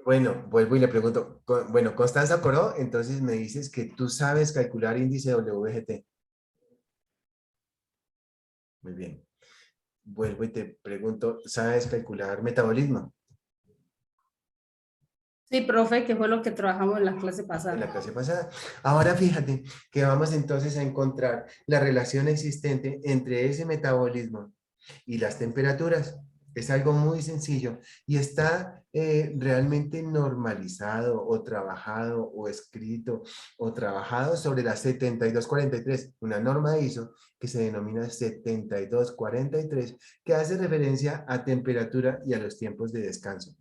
Bueno, vuelvo y le pregunto, bueno, Constanza Coró, entonces me dices que tú sabes calcular índice WGT. Muy bien. Vuelvo y te pregunto, ¿sabes calcular metabolismo Sí, profe, que fue lo que trabajamos en la clase en la pasada. clase pasada? Ahora fíjate que vamos entonces a encontrar la relación existente entre ese metabolismo y las temperaturas. Es algo muy sencillo y está realmente normalizado o trabajado o escrito o trabajado sobre la 7243, una norma ISO que se denomina 7243, que hace referencia a temperatura y a los tiempos de descanso.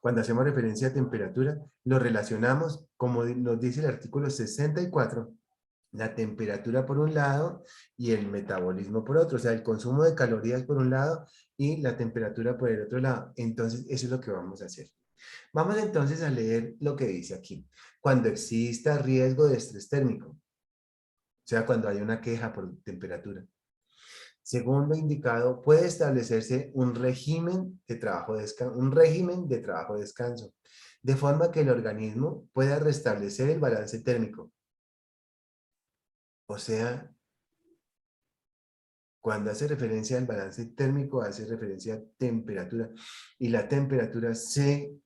Cuando hacemos referencia a temperatura, lo relacionamos, como nos dice el artículo 64, la temperatura por un lado y el metabolismo por otro, o sea, el consumo de calorías por un lado y la temperatura por el otro lado. Entonces, eso es lo que vamos a hacer. Vamos entonces a leer lo que dice aquí. Cuando exista riesgo de estrés térmico, o sea, cuando hay una queja por temperatura. Según lo indicado, puede establecerse un régimen de trabajo-descanso, de forma que el organismo pueda restablecer el balance térmico. O sea, cuando hace referencia al balance térmico, hace referencia a temperatura. Y la temperatura se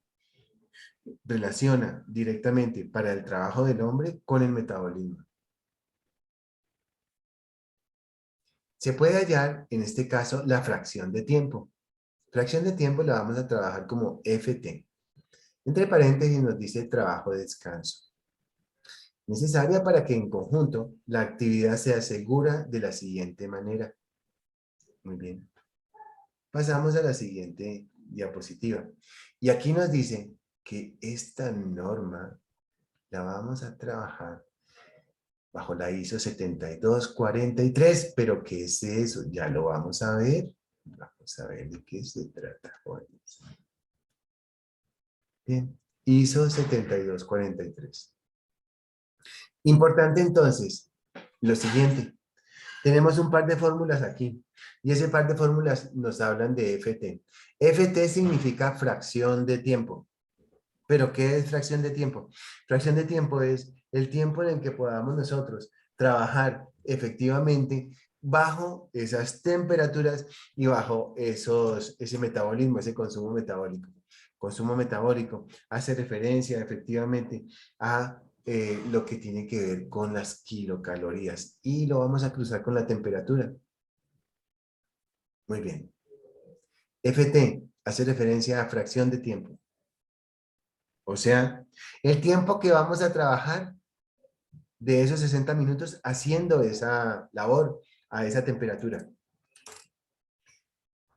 relaciona directamente para el trabajo del hombre con el metabolismo. Se puede hallar, en este caso, la fracción de tiempo. Fracción de tiempo la vamos a trabajar como FT. Entre paréntesis nos dice trabajo-descanso. Necesaria para que en conjunto la actividad sea segura de la siguiente manera. Muy bien. Pasamos a la siguiente diapositiva. Y aquí nos dice que esta norma la vamos a trabajar bajo la ISO 7243. ¿Pero qué es eso? Ya lo vamos a ver. Vamos a ver de qué se trata, jóvenes. Bien, ISO 7243. Importante entonces, lo siguiente. Tenemos un par de fórmulas aquí y ese par de fórmulas nos hablan de FT. FT significa fracción de tiempo. ¿Pero qué es fracción de tiempo? Fracción de tiempo es el tiempo en el que podamos nosotros trabajar efectivamente bajo esas temperaturas y bajo ese metabolismo, ese consumo metabólico. Consumo metabólico hace referencia efectivamente a lo que tiene que ver con las kilocalorías y lo vamos a cruzar con la temperatura. Muy bien. FT hace referencia a fracción de tiempo. O sea, el tiempo que vamos a trabajar de esos 60 minutos haciendo esa labor a esa temperatura.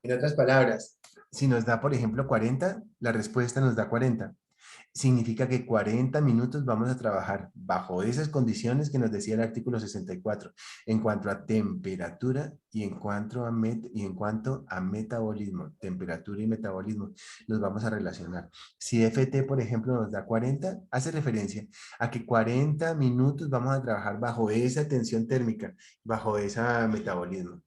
En otras palabras, si nos da, por ejemplo, 40, la respuesta nos da 40. Significa que 40 minutos vamos a trabajar bajo esas condiciones que nos decía el artículo 64 en cuanto a temperatura y en cuanto a metabolismo, temperatura y metabolismo, los vamos a relacionar. Si FT, por ejemplo, nos da 40, hace referencia a que 40 minutos vamos a trabajar bajo esa tensión térmica, bajo ese metabolismo.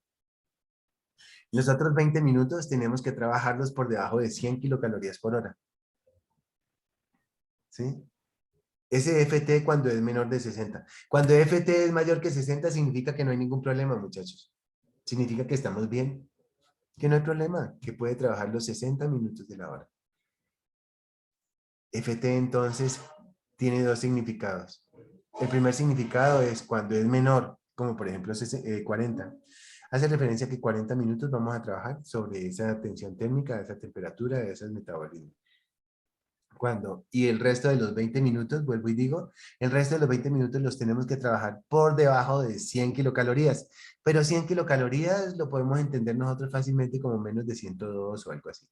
Los otros 20 minutos tenemos que trabajarlos por debajo de 100 kilocalorías por hora. ¿Sí? Ese FT cuando es menor de 60. Cuando FT es mayor que 60 significa que no hay ningún problema, muchachos. Significa que estamos bien, que no hay problema, que puede trabajar los 60 minutos de la hora. FT entonces tiene dos significados. El primer significado es cuando es menor, como por ejemplo 40. Hace referencia a que 40 minutos vamos a trabajar sobre esa tensión térmica, esa temperatura, ese metabolismo. Cuando, y el resto de los 20 minutos, vuelvo y digo, el resto de los 20 minutos los tenemos que trabajar por debajo de 100 kilocalorías. Pero 100 kilocalorías lo podemos entender nosotros fácilmente como menos de 102 o algo así.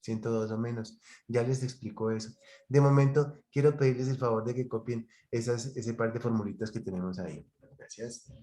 102 o menos. Ya les explico eso. De momento, quiero pedirles el favor de que copien ese par de formulitas que tenemos ahí. Gracias.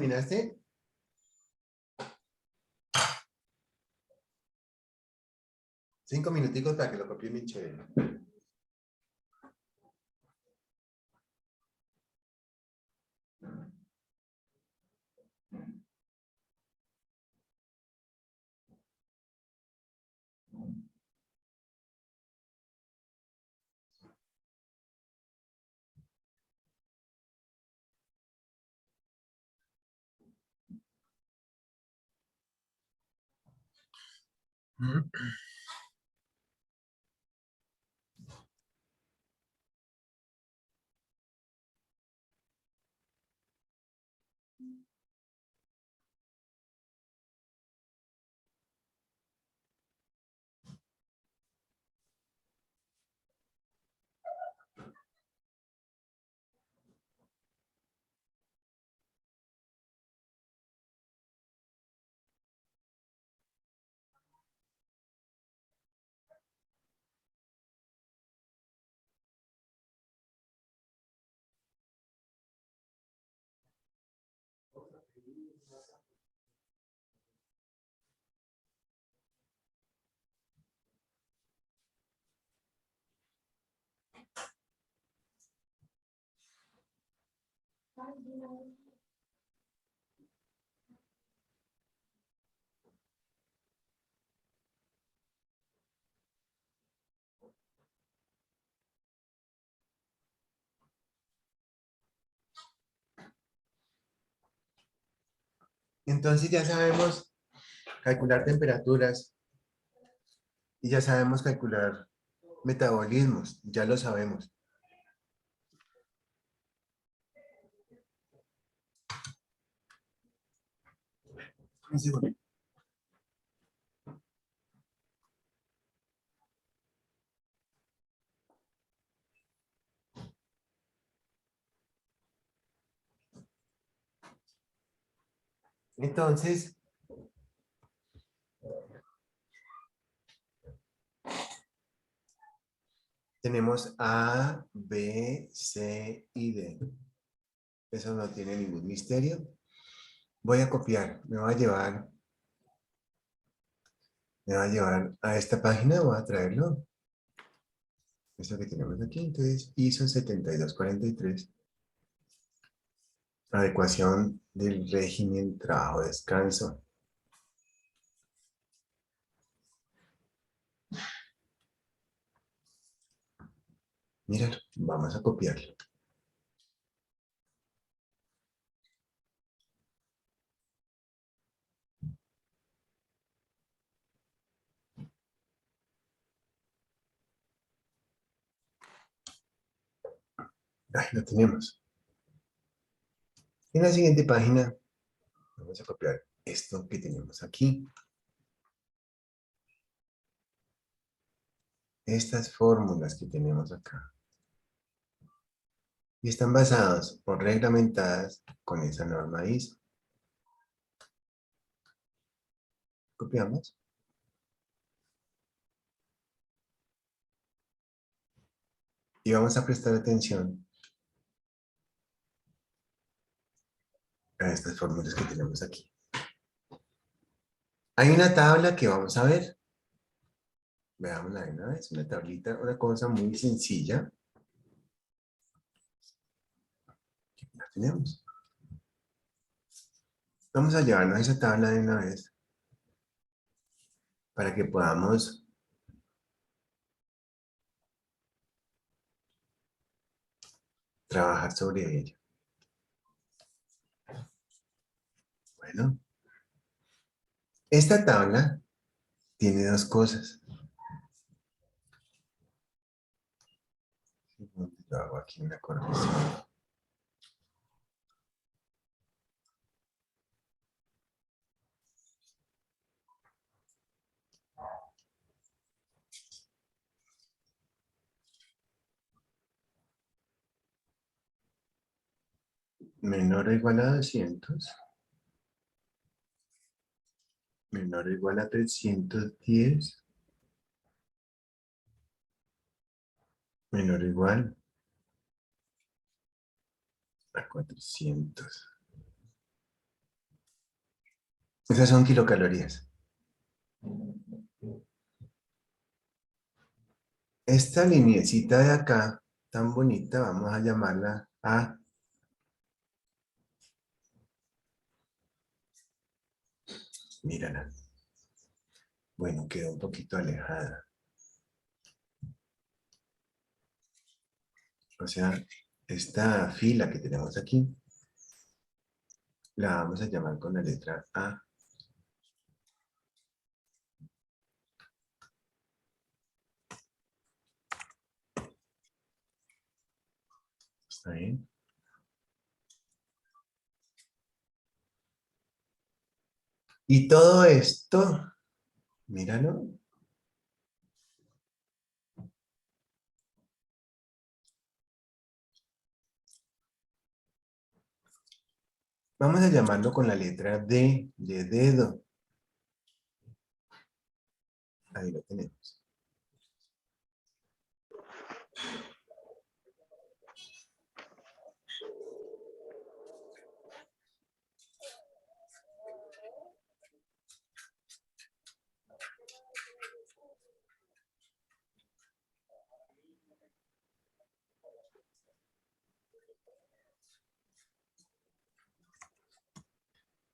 terminaste? Cinco minuticos para que lo copie mi chévere. Entonces ya sabemos calcular temperaturas y ya sabemos calcular metabolismos, ya lo sabemos. Un segundo. Entonces, tenemos A, B, C y D. Eso no tiene ningún misterio. Voy a copiar, me va a llevar a esta página, voy a traerlo. Eso que tenemos aquí, entonces ISO 7243. Adecuación del régimen trabajo-descanso. Míralo, vamos a copiarlo. Ahí lo tenemos. En la siguiente página vamos a copiar esto que tenemos aquí. Estas fórmulas que tenemos acá. Y están basadas o reglamentadas con esa norma ISO. Copiamos. Y vamos a prestar atención a estas fórmulas que tenemos aquí. Hay una tabla que vamos a ver. Veámosla de una vez, una tablita, una cosa muy sencilla. La tenemos. Vamos a llevarnos esa tabla de una vez para que podamos trabajar sobre ella. Bueno, esta tabla tiene dos cosas. Yo hago aquí una corrección. Menor o igual a 200. Menor o igual a 310. Menor o igual a 400. Esas son kilocalorías. Esta lineecita de acá, tan bonita, vamos a llamarla A. Mírala. Bueno, quedó un poquito alejada. O sea, esta fila que tenemos aquí, la vamos a llamar con la letra A. ¿Está bien? Y todo esto, míralo. Vamos a llamarlo con la letra D, de dedo. Ahí lo tenemos.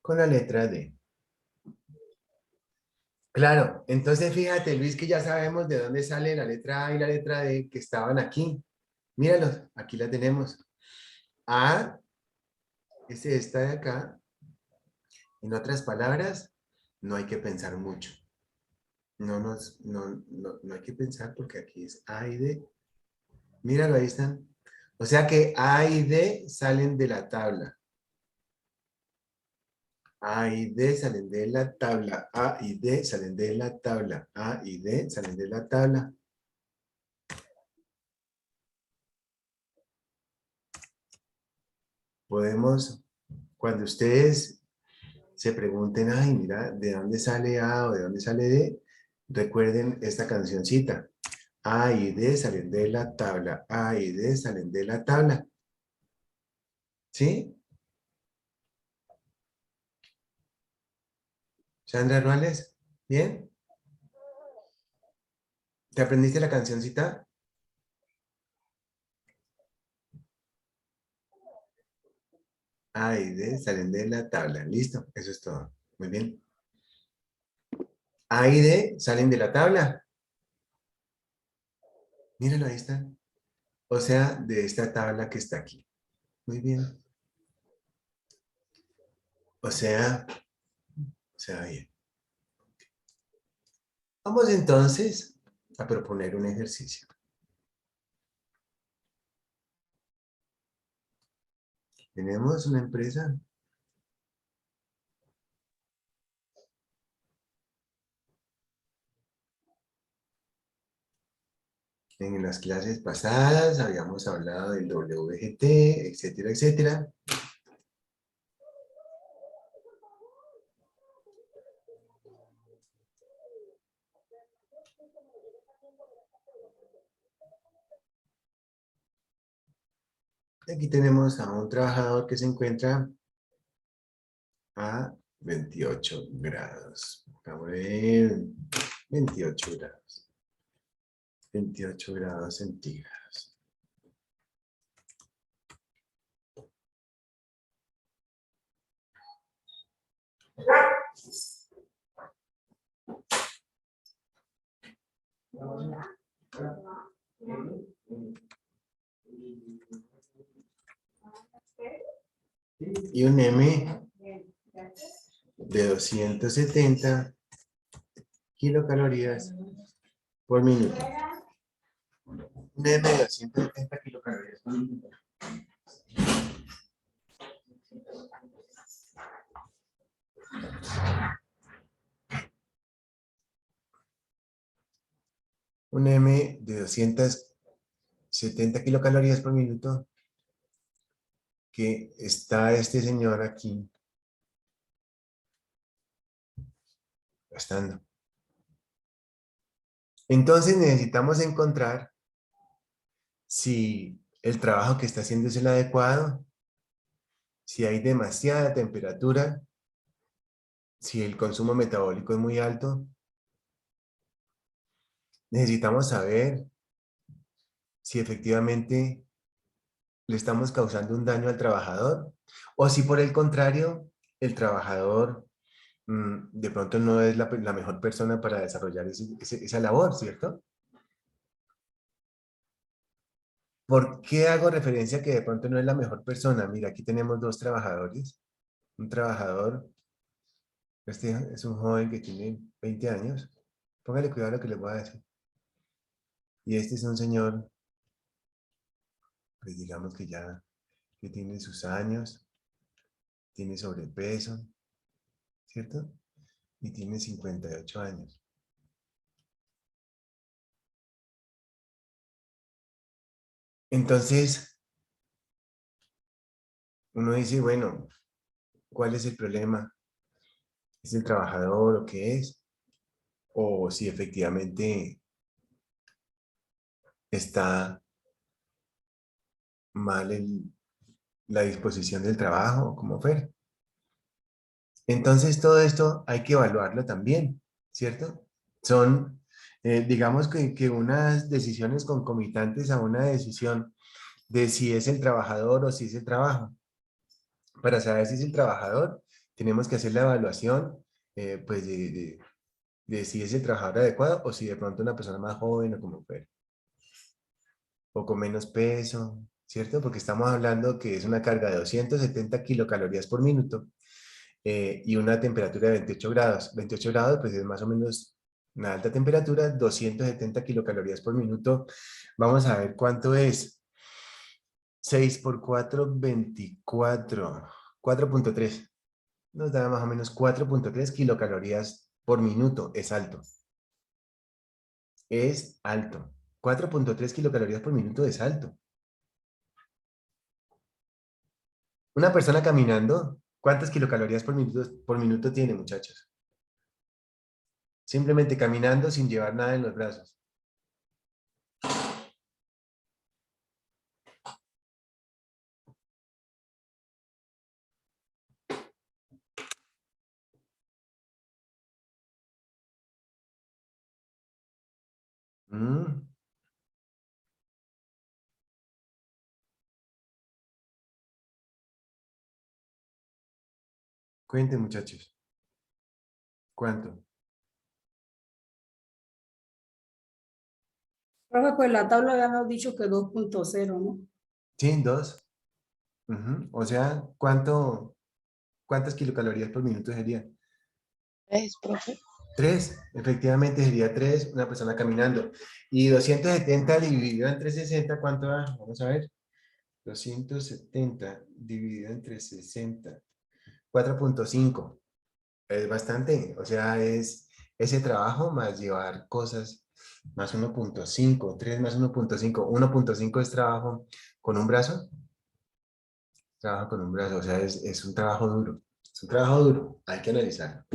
Con la letra D. Claro, entonces fíjate, Luis, que ya sabemos de dónde sale la letra A y la letra D que estaban aquí. Míralos, aquí la tenemos. A es esta de acá. En otras palabras, no hay que pensar mucho. No hay que pensar porque aquí es A y D. Míralo, ahí están. O sea que A y D salen de la tabla. A y D salen de la tabla. A y D salen de la tabla. A y D salen de la tabla. Podemos, cuando ustedes se pregunten, ay, mira, ¿de dónde sale A o de dónde sale D? Recuerden esta cancioncita. A y D salen de la tabla. A y D salen de la tabla. ¿Sí? Sandra Ruales, ¿bien? ¿Te aprendiste la cancioncita? A y D salen de la tabla. Listo, eso es todo. Muy bien. A y D salen de la tabla. Míralo, ahí está. O sea, de esta tabla que está aquí. Muy bien. O sea, bien. Vamos entonces a proponer un ejercicio. Tenemos una empresa en las clases pasadas, habíamos hablado del WGT, etcétera, etcétera. Aquí tenemos a un trabajador que se encuentra a 28 grados. Vamos a ver, 28 grados. 28 grados centígrados. Y un M de 270 kilocalorías por minuto. Un M de 270 kilocalorías por minuto. Un M de 270 kilocalorías por minuto, que está este señor aquí gastando. Entonces necesitamos encontrar si el trabajo que está haciendo es el adecuado, si hay demasiada temperatura si el consumo metabólico es muy alto, necesitamos saber si efectivamente le estamos causando un daño al trabajador o si por el contrario el trabajador de pronto no es la mejor persona para desarrollar esa labor, ¿cierto? ¿Por qué hago referencia a que de pronto no es la mejor persona? Mira, aquí tenemos dos trabajadores. Un trabajador, este es un joven que tiene 20 años. Póngale cuidado a lo que les voy a decir. Y este es un señor, pues digamos que ya que tiene sus años, tiene sobrepeso, ¿cierto? Y tiene 58 años. Entonces, uno dice, bueno, ¿cuál es el problema? ¿Es el trabajador o qué es? O si efectivamente está mal la disposición del trabajo, como fuera. Entonces, todo esto hay que evaluarlo también, ¿cierto? Son, digamos que unas decisiones concomitantes a una decisión de si es el trabajador o si es el trabajo. Para saber si es el trabajador, tenemos que hacer la evaluación, pues, de si es el trabajador adecuado o si de pronto una persona más joven o como fuera. O con menos peso, ¿cierto? Porque estamos hablando que es una carga de 270 kilocalorías por minuto y una temperatura de 28 grados. 28 grados, pues es más o menos una alta temperatura, 270 kilocalorías por minuto. Vamos a ver cuánto es. 6 por 4, 24. 4.3. Nos da más o menos 4.3 kilocalorías por minuto. Es alto. Es alto. 4.3 kilocalorías por minuto es alto. Una persona caminando, ¿cuántas kilocalorías por minuto tiene, muchachos? Simplemente caminando sin llevar nada en los brazos. Mm, Cuenten, muchachos. ¿Cuánto? Profe, pues la tabla habíamos dicho que 2.0, ¿no? Sí, dos. Ujú. O sea, ¿cuántas kilocalorías por minuto sería? Es, profe. Tres. Efectivamente sería tres, una persona caminando. Y 270 dividido entre 60, ¿cuánto da? Vamos a ver. 270 dividido entre 60. 4.5. Es bastante. O sea, es ese trabajo más llevar cosas más 1.5. 3 más 1.5. 1.5 es trabajo con un brazo. Trabajo con un brazo, o sea, es un trabajo duro. Es un trabajo duro, hay que analizarlo.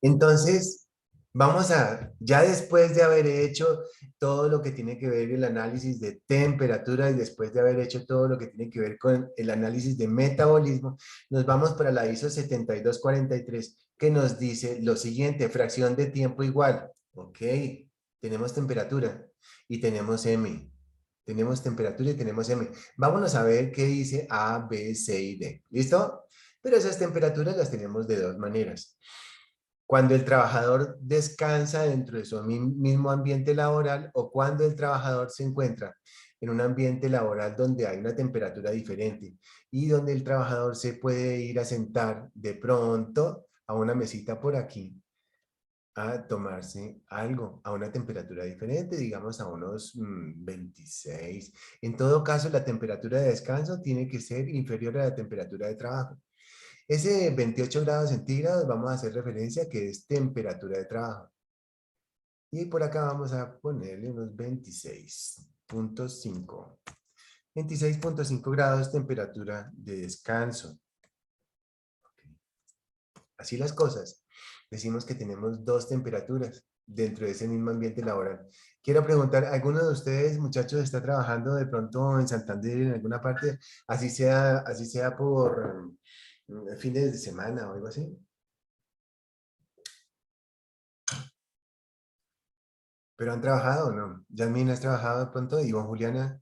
Entonces, vamos a, ya después de haber hecho todo lo que tiene que ver el análisis de temperatura y después de haber hecho todo lo que tiene que ver con el análisis de metabolismo, nos vamos para la ISO 7243, que nos dice lo siguiente: fracción de tiempo igual. Ok, tenemos temperatura y tenemos M. Tenemos temperatura y tenemos M. Vámonos a ver qué dice A, B, C y D. ¿Listo? Pero esas temperaturas las tenemos de dos maneras. Cuando el trabajador descansa dentro de su mismo ambiente laboral o cuando el trabajador se encuentra en un ambiente laboral donde hay una temperatura diferente y donde el trabajador se puede ir a sentar de pronto a una mesita por aquí a tomarse algo a una temperatura diferente, digamos a unos 26. En todo caso, la temperatura de descanso tiene que ser inferior a la temperatura de trabajo. Ese 28 grados centígrados vamos a hacer referencia que es temperatura de trabajo. Y por acá vamos a ponerle unos 26.5. 26.5 grados temperatura de descanso. Así las cosas. Decimos que tenemos dos temperaturas dentro de ese mismo ambiente laboral. Quiero preguntar, ¿alguno de ustedes, muchachos, está trabajando de pronto en Santander en alguna parte, así sea por fines de semana o algo así? ¿Pero han trabajado o no? ¿Yasmín, has trabajado de pronto? ¿Y vos, Juliana?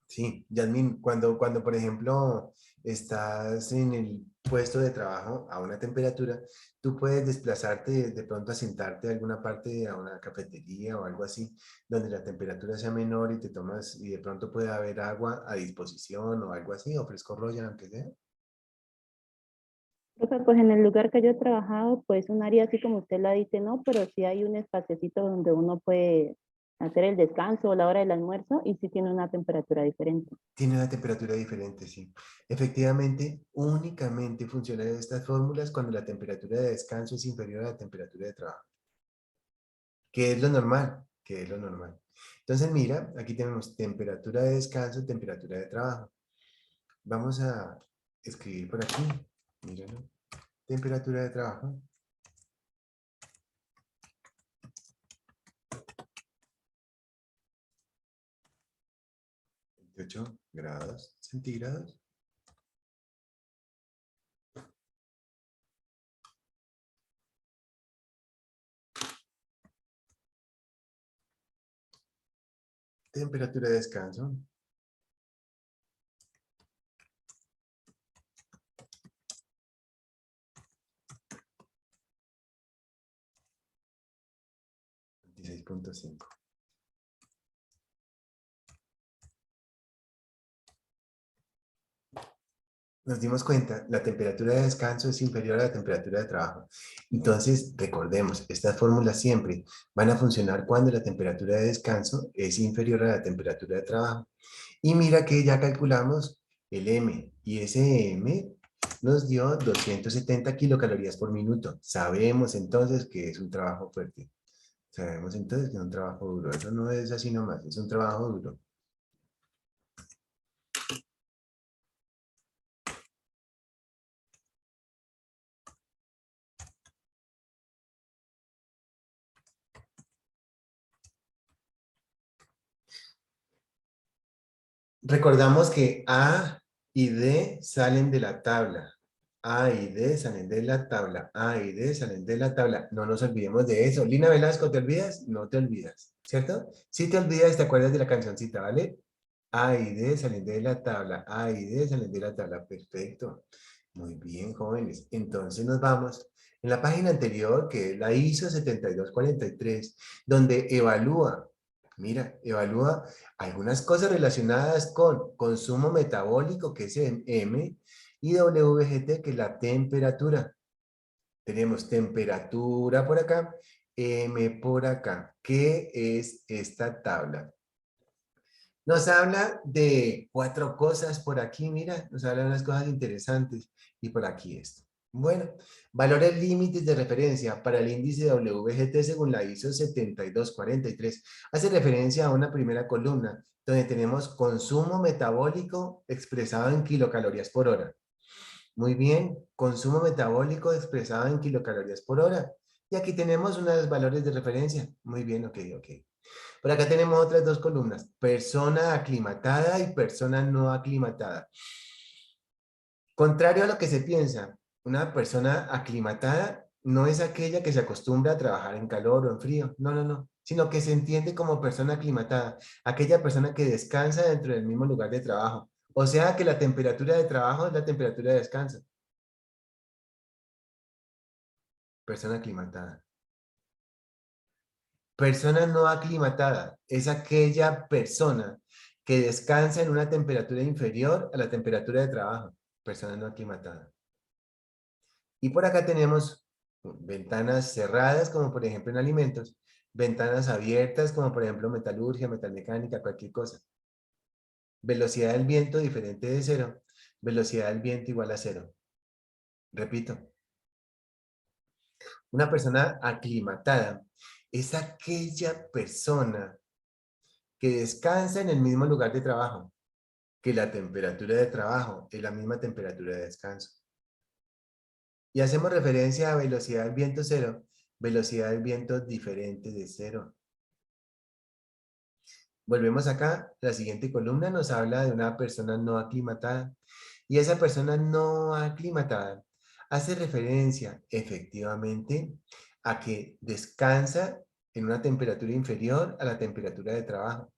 Sí, Yasmín, cuando, por ejemplo, estás en el puesto de trabajo a una temperatura, tú puedes desplazarte de pronto a sentarte a alguna parte, a una cafetería o algo así, donde la temperatura sea menor y te tomas, y de pronto puede haber agua a disposición o algo así, o fresco royal, aunque sea. Profe, pues en el lugar que yo he trabajado, pues un área así como usted la dice, no, pero sí hay un espacecito donde uno puede hacer el descanso o la hora del almuerzo y sí tiene una temperatura diferente. Tiene una temperatura diferente, sí. Efectivamente, únicamente funcionan estas fórmulas cuando la temperatura de descanso es inferior a la temperatura de trabajo, que es lo normal, que es lo normal. Entonces, mira, aquí tenemos temperatura de descanso, temperatura de trabajo. Vamos a escribir por aquí, míralo, temperatura de trabajo, 28 grados centígrados. Temperatura de descanso, 26.5. Nos dimos cuenta, la temperatura de descanso es inferior a la temperatura de trabajo. Entonces, recordemos, estas fórmulas siempre van a funcionar cuando la temperatura de descanso es inferior a la temperatura de trabajo. Y mira que ya calculamos el M, y ese M nos dio 270 kilocalorías por minuto. Sabemos entonces que es un trabajo fuerte. Sabemos entonces que es un trabajo duro. Eso no es así nomás, es un trabajo duro. Recordamos que A y D salen de la tabla. A y D salen de la tabla. A y D salen de la tabla. No nos olvidemos de eso. Lina Velasco, ¿te olvidas? No te olvidas, ¿cierto? Si te olvidas, te acuerdas de la cancioncita, ¿vale? A y D salen de la tabla. A y D salen de la tabla. Perfecto. Muy bien, jóvenes. Entonces nos vamos. En la página anterior, que es la ISO 7243, donde evalúa, mira, evalúa algunas cosas relacionadas con consumo metabólico, que es M, y WGT, que es la temperatura. Tenemos temperatura por acá, M por acá. ¿Qué es esta tabla? Nos habla de 4 cosas por aquí, mira, nos habla de unas cosas interesantes. Y por aquí esto. Bueno, valores límites de referencia para el índice WGT según la ISO 7243. Hace referencia a una primera columna donde tenemos consumo metabólico expresado en kilocalorías por hora. Muy bien, consumo metabólico expresado en kilocalorías por hora. Y aquí tenemos unos valores de referencia. Muy bien, ok, ok. Por acá tenemos otras 2 columnas, persona aclimatada y persona no aclimatada. Contrario a lo que se piensa, una persona aclimatada no es aquella que se acostumbra a trabajar en calor o en frío, no, no, no, sino que se entiende como persona aclimatada, aquella persona que descansa dentro del mismo lugar de trabajo. O sea que la temperatura de trabajo es la temperatura de descanso. Persona aclimatada. Persona no aclimatada es aquella persona que descansa en una temperatura inferior a la temperatura de trabajo. Persona no aclimatada. Y por acá tenemos ventanas cerradas, como por ejemplo en alimentos, ventanas abiertas, como por ejemplo metalurgia, metalmecánica, cualquier cosa. Velocidad del viento diferente de cero. Velocidad del viento igual a cero. Repito, una persona aclimatada es aquella persona que descansa en el mismo lugar de trabajo, que la temperatura de trabajo es la misma temperatura de descanso. Y hacemos referencia a velocidad del viento cero, velocidad del viento diferente de cero. Volvemos acá, la siguiente columna nos habla de una persona no aclimatada. Y esa persona no aclimatada hace referencia efectivamente a que descansa en una temperatura inferior a la temperatura de trabajo.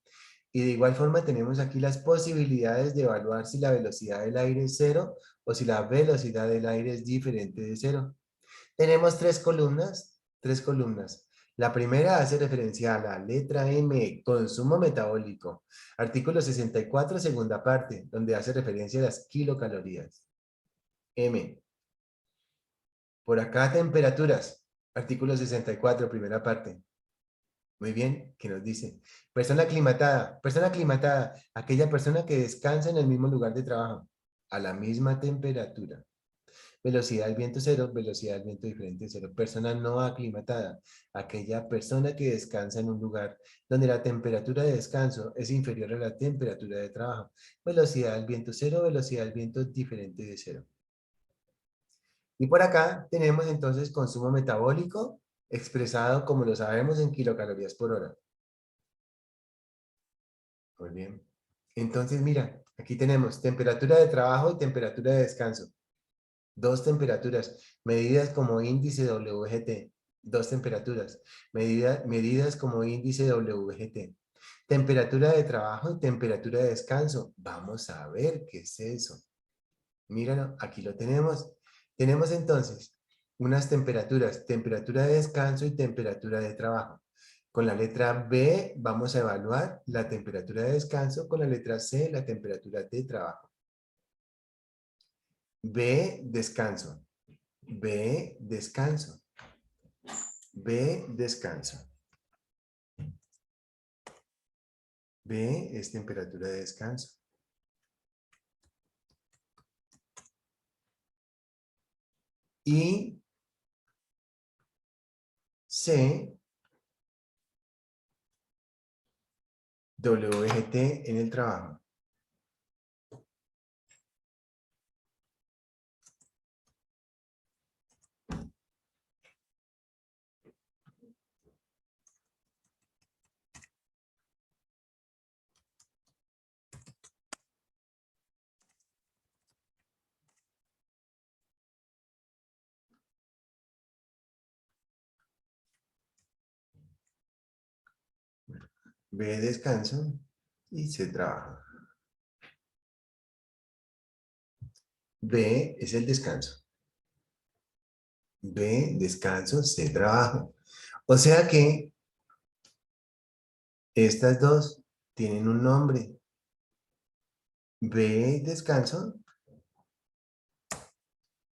Y de igual forma tenemos aquí las posibilidades de evaluar si la velocidad del aire es cero o si la velocidad del aire es diferente de cero. Tenemos tres columnas, tres columnas. La primera hace referencia a la letra M, consumo metabólico. Artículo 64, segunda parte, donde hace referencia a las kilocalorías. M. Por acá, temperaturas. Artículo 64, primera parte. Muy bien, ¿qué nos dice? Persona aclimatada. Persona aclimatada, aquella persona que descansa en el mismo lugar de trabajo, a la misma temperatura. Velocidad del viento cero, velocidad del viento diferente cero. Persona no aclimatada, aquella persona que descansa en un lugar donde la temperatura de descanso es inferior a la temperatura de trabajo. Velocidad del viento cero, velocidad del viento diferente de cero. Y por acá tenemos entonces consumo metabólico expresado, como lo sabemos, en kilocalorías por hora. Muy bien. Entonces, mira, aquí tenemos temperatura de trabajo y temperatura de descanso. Dos temperaturas, medidas como índice WGT. Dos temperaturas, medidas como índice WGT. Temperatura de trabajo y temperatura de descanso. Vamos a ver qué es eso. Míralo, aquí lo tenemos. Tenemos entonces unas temperaturas, temperatura de descanso y temperatura de trabajo. Con la letra B vamos a evaluar la temperatura de descanso, con la letra C la temperatura de trabajo. B, descanso. B, descanso. B, descanso. B es temperatura de descanso. Y C, WGT en el trabajo. B, descanso y C, trabajo. B es el descanso. B, descanso, C, trabajo. O sea que estas dos tienen un nombre. B, descanso.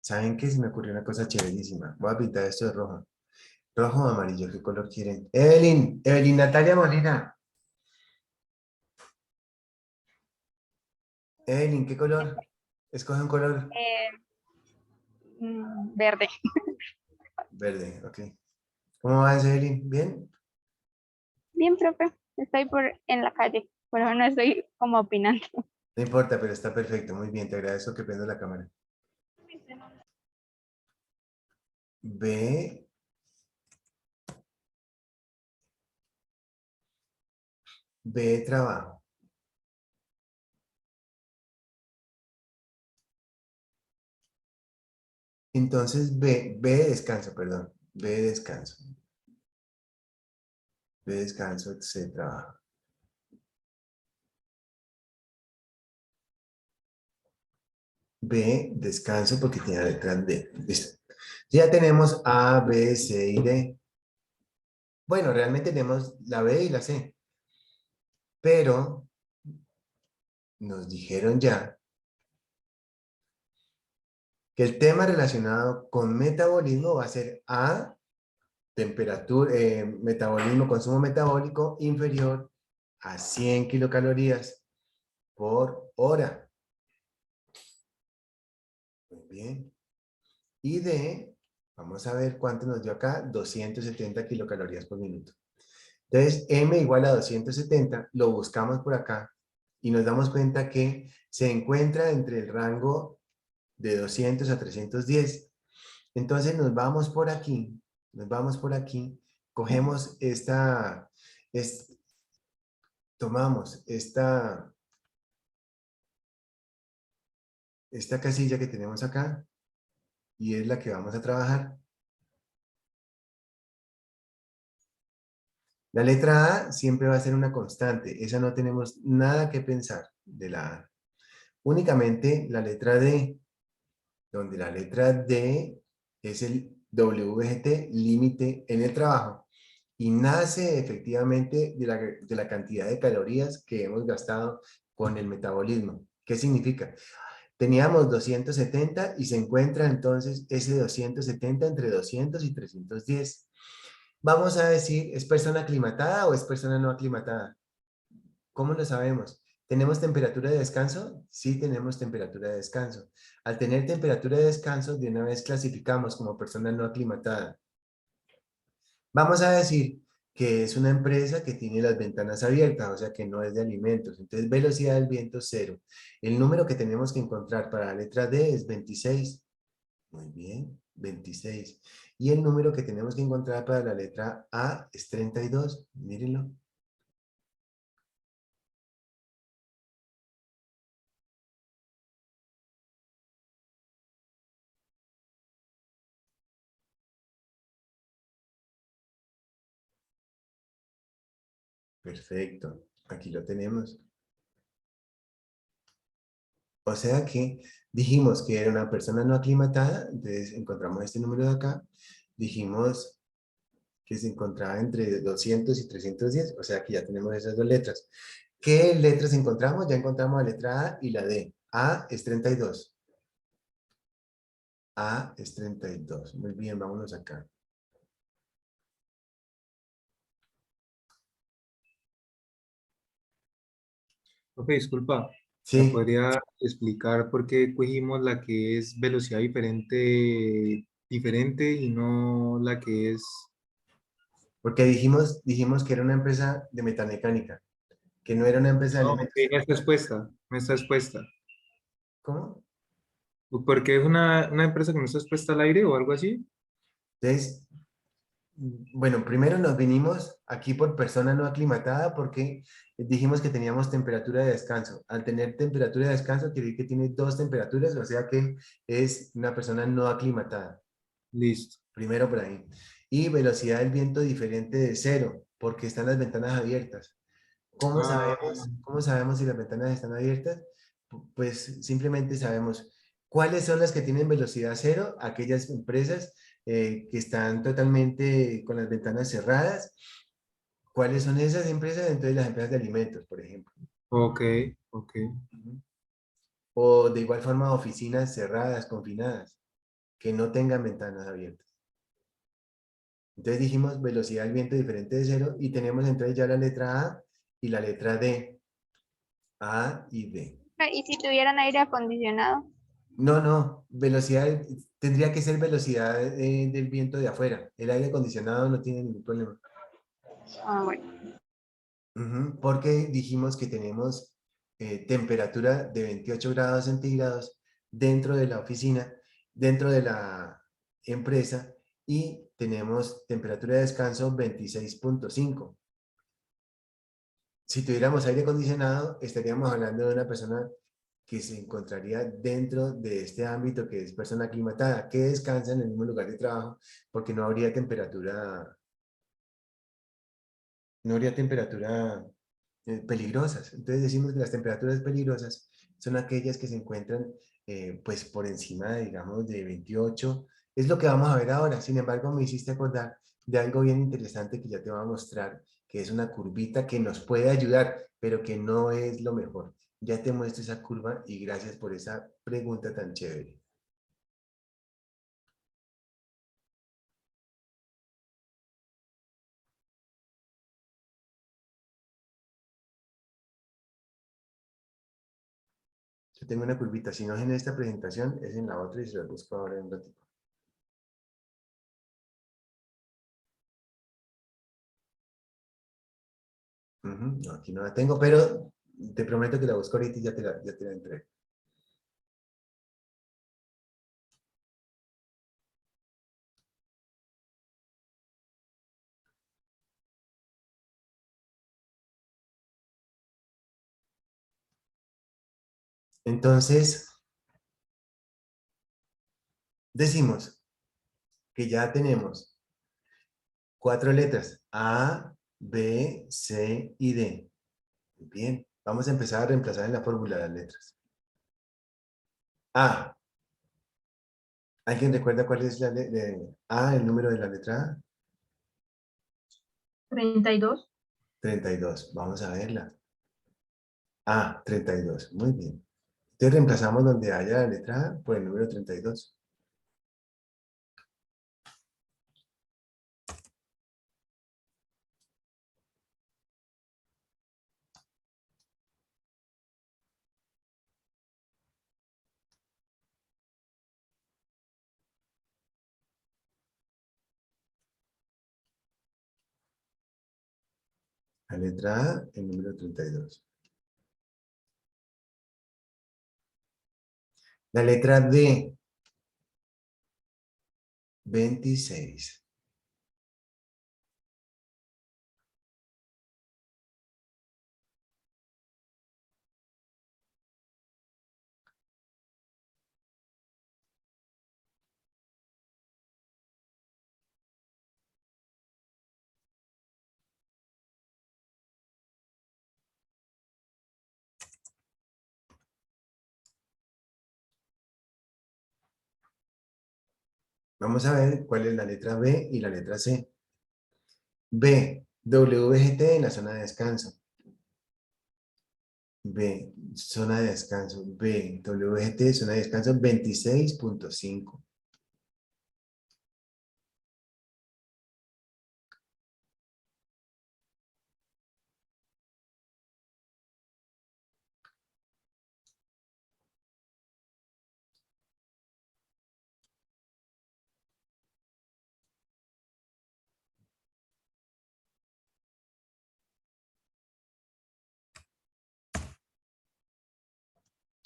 ¿Saben qué? Se me ocurrió una cosa chéverísima. Voy a pintar esto de rojo. Rojo o amarillo, ¿qué color quieren? Evelyn, Evelyn Natalia Molina. Evelyn, ¿qué color? Escoge un color. Verde. Verde, ok. ¿Cómo vas, Evelyn? ¿Bien? Bien, profe. Estoy en la calle, por eso no estoy como opinando. No importa, pero está perfecto. Muy bien, te agradezco que prendas la cámara. B. B, trabajo. Entonces, B, descanso, perdón. B, descanso. B, descanso, C, trabajo. B, descanso porque tiene la letra D. Listo. Ya tenemos A, B, C y D. Bueno, realmente tenemos la B y la C. Pero nos dijeron ya que el tema relacionado con metabolismo va a ser A, temperatura, metabolismo, consumo metabólico inferior a 100 kilocalorías por hora. Muy bien. Y D, vamos a ver cuánto nos dio acá, 270 kilocalorías por minuto. Entonces, M igual a 270, lo buscamos por acá y nos damos cuenta que se encuentra entre el rango de 200 a 310. Entonces nos vamos por aquí, cogemos tomamos esta casilla que tenemos acá y es la que vamos a trabajar. La letra A siempre va a ser una constante. Esa no tenemos nada que pensar de la A. Únicamente la letra D, donde la letra D es el WGT, límite en el trabajo, y nace efectivamente de la cantidad de calorías que hemos gastado con el metabolismo. ¿Qué significa? Teníamos 270 y se encuentra entonces ese 270 entre 200 y 310. Vamos a decir, ¿es persona aclimatada o es persona no aclimatada? ¿Cómo lo sabemos? ¿Tenemos temperatura de descanso? Sí, tenemos temperatura de descanso. Al tener temperatura de descanso, de una vez clasificamos como persona no aclimatada. Vamos a decir que es una empresa que tiene las ventanas abiertas, o sea que no es de alimentos. Entonces, velocidad del viento, 0. El número que tenemos que encontrar para la letra D es 26. Muy bien, 26. Y el número que tenemos que encontrar para la letra A es 32. Mírenlo. Perfecto. Aquí lo tenemos. O sea que dijimos que era una persona no aclimatada, entonces encontramos este número de acá. Dijimos que se encontraba entre 200 y 310, o sea que ya tenemos esas dos letras. ¿Qué letras encontramos? Ya encontramos la letra A y la D. A es 32. A es 32. Muy bien, vámonos acá. Profe, disculpa, ¿me Sí, podría explicar por qué cogimos la que es velocidad diferente y no la que es... porque dijimos que era una empresa de metalmecánica, que no era una empresa de No, alimentos. que no está expuesta, no está expuesta. ¿Cómo? Porque es una empresa que no está expuesta al aire o algo así. Entonces, bueno, primero nos vinimos aquí por persona no aclimatada porque dijimos que teníamos temperatura de descanso. Al tener temperatura de descanso quiere decir que tiene dos temperaturas, o sea que es una persona no aclimatada. Listo. Primero por ahí. Y velocidad del viento diferente de 0, porque están las ventanas abiertas. Ah, Cómo sabemos si las ventanas están abiertas? Pues simplemente sabemos cuáles son las que tienen velocidad 0, aquellas empresas que están totalmente con las ventanas cerradas. ¿Cuáles son esas empresas? Entonces las empresas de alimentos, por ejemplo. ok, ok. Ujú. O de igual forma oficinas cerradas, confinadas, que no tengan ventanas abiertas. Entonces dijimos velocidad del viento diferente de 0 y tenemos entonces ya la letra A y la letra D. A y D. ¿Y si tuvieran aire acondicionado? No, no, velocidad, tendría que ser velocidad del viento de afuera. El aire acondicionado no tiene ningún problema. Ah, bueno. Ujú, porque dijimos que tenemos temperatura de 28 grados centígrados dentro de la oficina, dentro de la empresa, y tenemos temperatura de descanso 26.5. Si tuviéramos aire acondicionado, estaríamos hablando de una persona que se encontraría dentro de este ámbito que es persona aclimatada, que descansa en el mismo lugar de trabajo, porque no habría temperatura peligrosas. Entonces decimos que las temperaturas peligrosas son aquellas que se encuentran pues por encima, digamos, de 28. Es lo que vamos a ver ahora. Sin embargo, me hiciste acordar de algo bien interesante que ya te voy a mostrar, que es una curvita que nos puede ayudar, pero que no es lo mejor. Ya te muestro esa curva y gracias por esa pregunta tan chévere. Yo tengo una curvita, si no es en esta presentación, es en la otra y se la busco ahora en un ratito. No, aquí no la tengo, pero te prometo que la busco ahorita y ya te la entrego. Entonces, decimos que ya tenemos 4 letras, A, B, C y D. Bien, vamos a empezar a reemplazar en la fórmula las letras. A. ¿Alguien recuerda cuál es la A, el número de la letra A? 32. 32. Vamos a verla. A, 32. Muy bien. Entonces reemplazamos donde haya la letra A por el número 32. La letra A, el número 32. La letra D, 26. Vamos a ver cuál es la letra B y la letra C. B, WGT en la zona de descanso. B, zona de descanso. B, WGT, zona de descanso 26.5.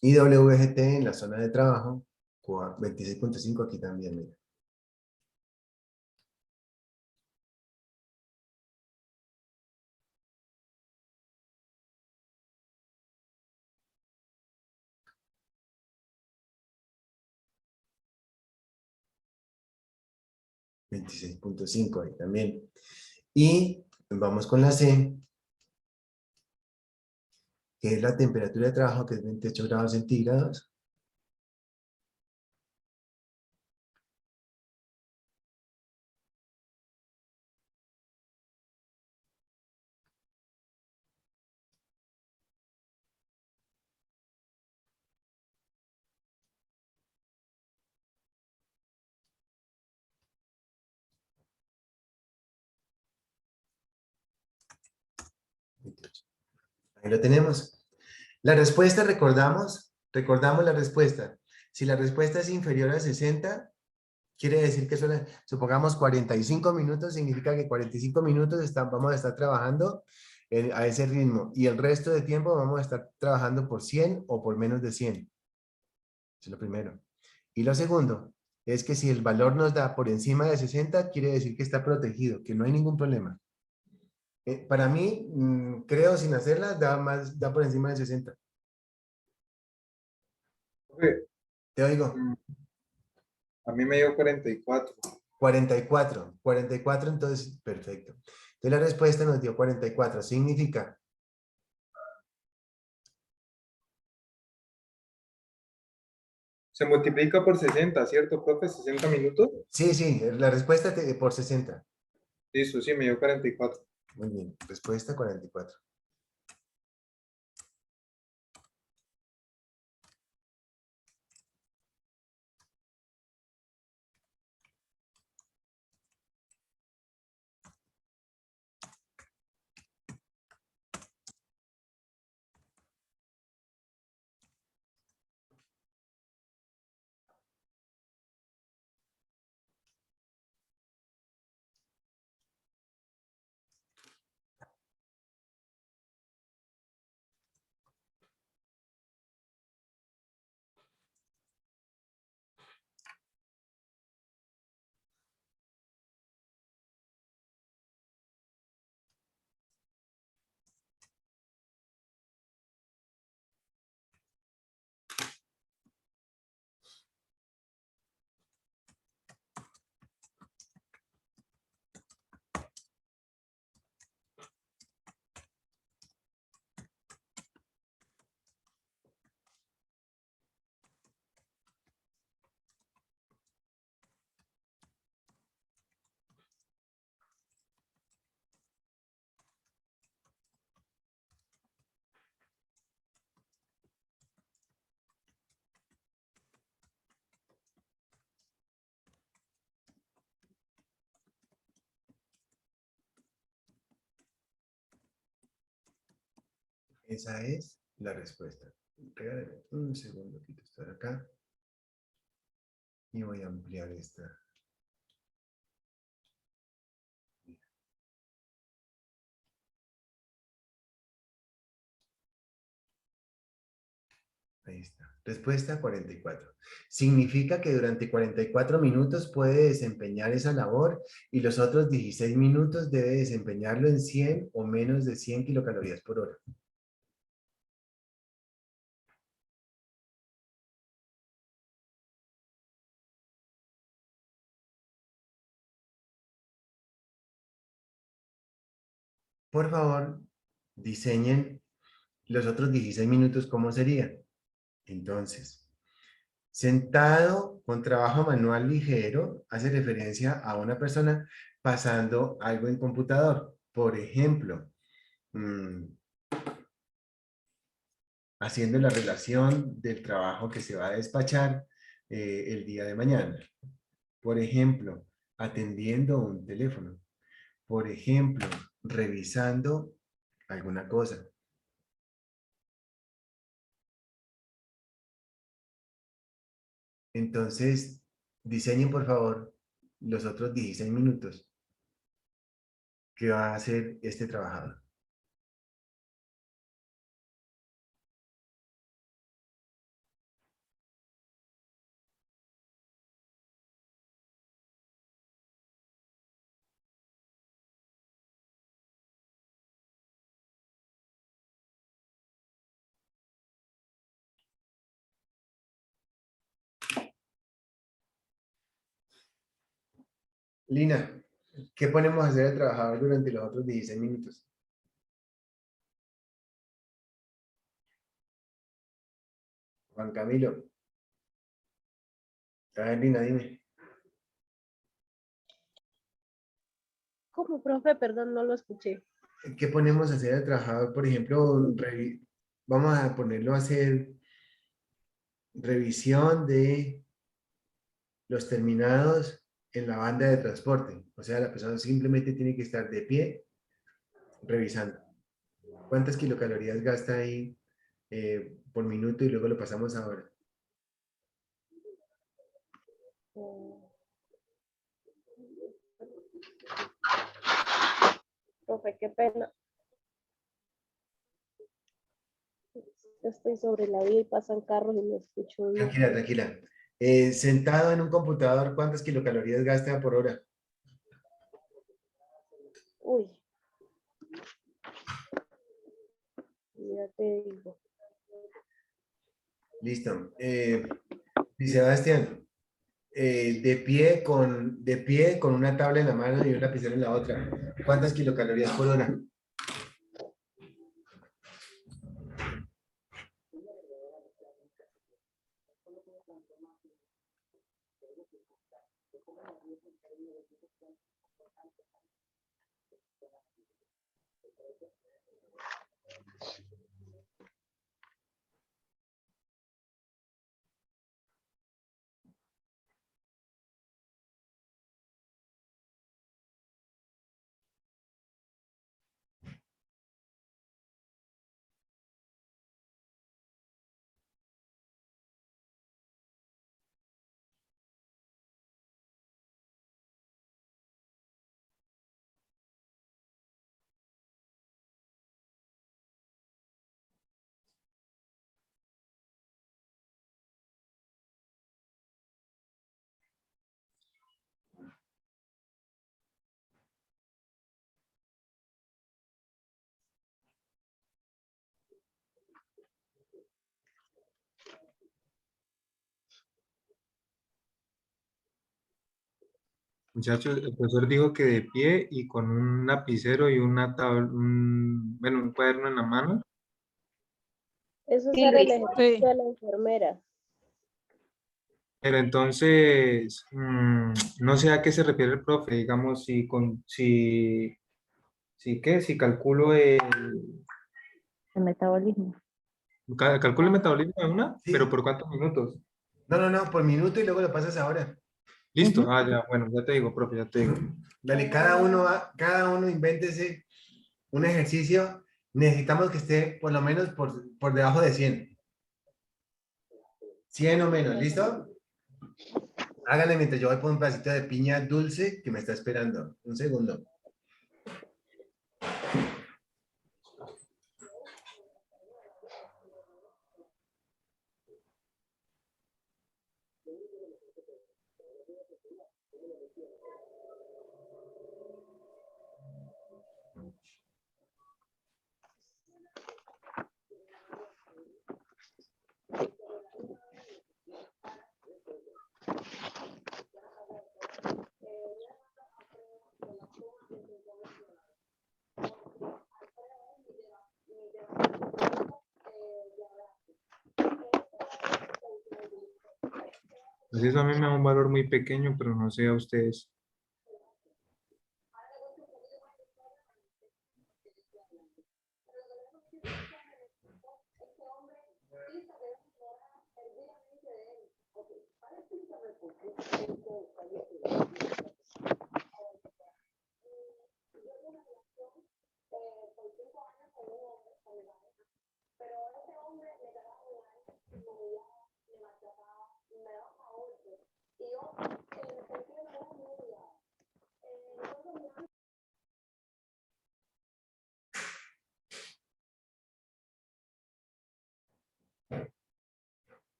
Y WGT en la zona de trabajo, 26.5 aquí también, mira. $26.5 ahí también. Y vamos con la C, que es la temperatura de trabajo, que es 28 grados centígrados. Ahí lo tenemos. La respuesta, recordamos la respuesta. Si la respuesta es inferior a 60, quiere decir que supongamos 45 minutos, significa que 45 minutos vamos a estar trabajando a ese ritmo y el resto de tiempo vamos a estar trabajando por 100 o por menos de 100. Eso es lo primero. Y lo segundo es que si el valor nos da por encima de 60, quiere decir que está protegido, que no hay ningún problema. Para mí, creo sin hacerla, da por encima de 60. Profe, Te oigo. a mí me dio 44. 44, entonces, perfecto. Entonces la respuesta nos dio 44, significa, Se multiplica por 60, ¿cierto, profe? 60 minutos. sí, la respuesta por 60. Listo, sí, me dio 44. Muy bien, respuesta 44. Esa es la respuesta. Regálame un segundo, quito esto de acá. Y voy a ampliar esta. Ahí está. Respuesta 44. Significa que durante 44 minutos puede desempeñar esa labor y los otros 16 minutos debe desempeñarlo en 100 o menos de 100 kilocalorías por hora. Por favor, diseñen los otros 16 minutos, ¿cómo serían? Entonces, sentado con trabajo manual ligero hace referencia a una persona pasando algo en computador. Por ejemplo, haciendo la relación del trabajo que se va a despachar el día de mañana. Por ejemplo, atendiendo un teléfono. Por ejemplo, revisando alguna cosa. Entonces, diseñen por favor los otros 16 minutos que va a hacer este trabajador. Lina, ¿qué ponemos a hacer al trabajador durante los otros 16 minutos? Juan Camilo. A ver, Lina, dime. ¿Cómo, profe? Perdón, no lo escuché. ¿Qué ponemos a hacer al trabajador? Por ejemplo, vamos a ponerlo a hacer revisión de los terminados en la banda de transporte. O sea, la persona simplemente tiene que estar de pie revisando. ¿Cuántas kilocalorías gasta ahí por minuto? Y luego lo pasamos a hora. Profe, qué pena. Estoy sobre la vía y pasan carros y me escucho bien. Tranquila, tranquila. Sentado en un computador, ¿cuántas kilocalorías gasta por hora? Uy. Ya te digo. Listo. Y Sebastián, de pie con una tabla en la mano y un lapicero en la otra. ¿Cuántas kilocalorías por hora? Muchachos, el profesor dijo que de pie y con un lapicero y una tabla, bueno, un cuaderno en la mano. Eso es Sí, el Luis. ejercicio de la enfermera. Pero entonces, no sé a qué se refiere el profe, digamos, si calculo El metabolismo. calculo el metabolismo de una, Sí. pero ¿por cuántos minutos? No, por minuto y luego lo pasas ahora. Listo, Ujú. ya, bueno, ya te digo, profe, ya te digo. Dale, cada uno invéntese un ejercicio Necesitamos que esté por lo menos por debajo de 100. 100 o menos, ¿listo? Háganle mientras yo voy por un pedacito de piña dulce que me está esperando. Un segundo. Pues eso a mí me da un valor muy pequeño, pero no sé a ustedes.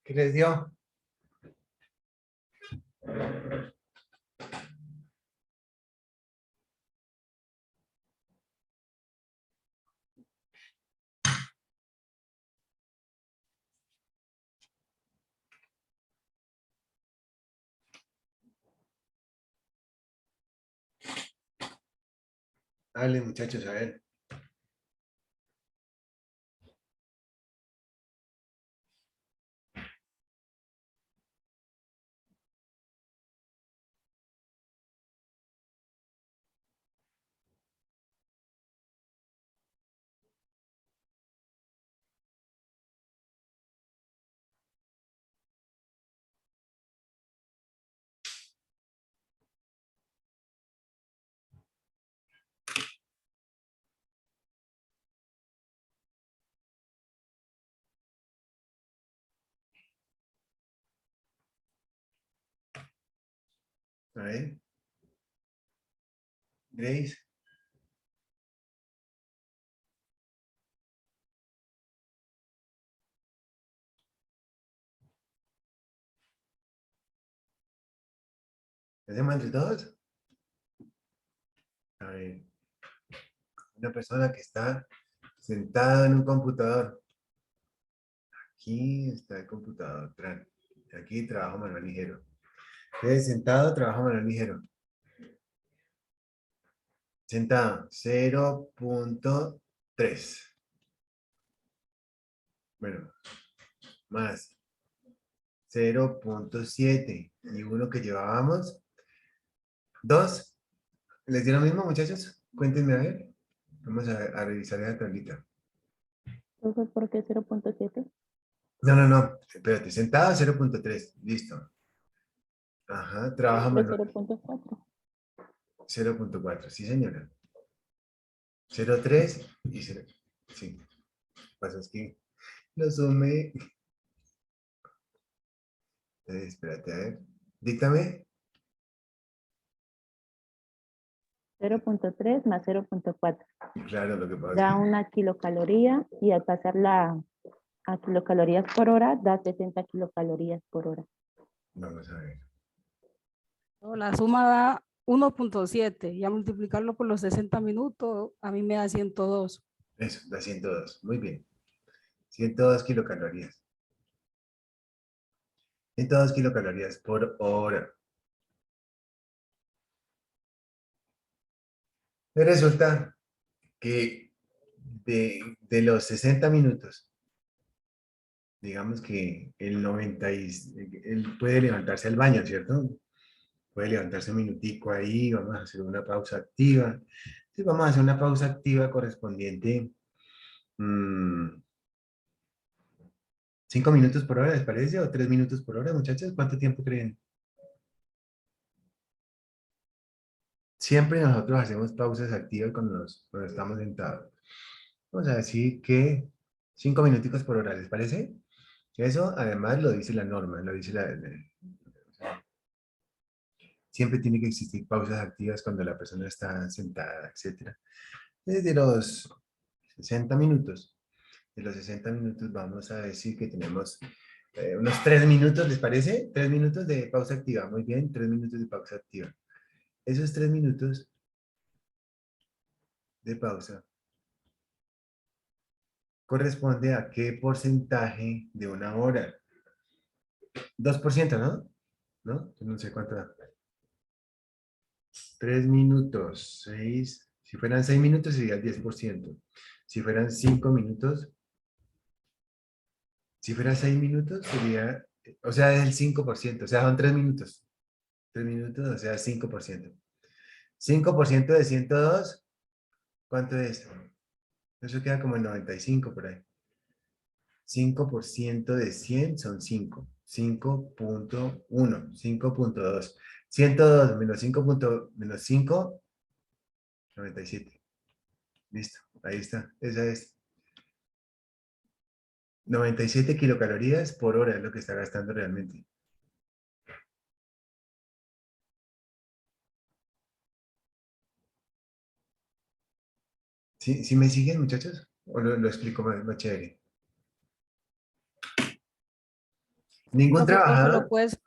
¿Qué les dio? Dale, muchachos, a ver. A ver. Grace. ¿Hacemos entre todos? A ver. Una persona que está sentada en un computador. Aquí está el computador. Aquí trabajo manual ligero. Ustedes sentado, trabajo manual ligero. Sentado, 0.3. Bueno, más 0.7. Y uno que llevábamos, 2. ¿Les dio lo mismo, muchachos? Cuéntenme a ver. Vamos a revisar la tablita. Entonces, ¿por qué 0.7? No. Espérate, sentado 0.3. Listo. Ajá, trabajo De manual. 0.4. 0.4. Sí, señora. 0.3 y 0. Sí. Lo que pasa es que lo sumé. Espérate, a ver. Díctame. 0.3 más 0.4. Claro, lo que pasa es Da que... una kilocaloría y al pasarla a kilocalorías por hora da 60 kilocalorías por hora. Vamos a ver. La suma da 1.7 y a multiplicarlo por los 60 minutos, a mí me da 102. Eso, da 102. Muy bien. 102 kilocalorías. 102 kilocalorías por hora. Me resulta que de los 60 minutos, digamos que el 90 él puede levantarse al baño, ¿cierto? Puede levantarse un minutico ahí, vamos a hacer una pausa activa. Entonces vamos a hacer una pausa activa correspondiente ¿5 minutos por hora les parece? ¿O 3 minutos por hora, muchachos? ¿Cuánto tiempo creen? Siempre nosotros hacemos pausas activas cuando estamos sentados. Vamos a decir que 5 minuticos por hora, ¿les parece? Eso además lo dice la norma, lo dice siempre tiene que existir pausas activas cuando la persona está sentada, etcétera. Desde los 60 minutos. De los 60 minutos vamos a decir que tenemos unos 3 minutos, ¿les parece? 3 minutos de pausa activa. Muy bien, 3 minutos de pausa activa. Esos 3 minutos de pausa corresponde a qué porcentaje de una hora. 2%, ¿no? ¿No? Yo no sé cuánto da. 3 minutos, 6. Si fueran 6 minutos sería el 10%. Si fueran 5 minutos, si fuera 6 minutos sería, o sea, es el 5%, o sea, son 3 minutos. 3 minutos, o sea, 5%. 5% de 102, ¿cuánto es? Eso queda como el 95 por ahí. 5% de 100 son 5. 5.1, 5.2. 102 menos 5. Menos 5, 97. Listo, ahí está. Esa es 97 kilocalorías por hora es lo que está gastando realmente. ¿Sí me siguen, muchachos? ¿O lo explico más chévere? Ningún Profe, ¿lo trabajador, puedes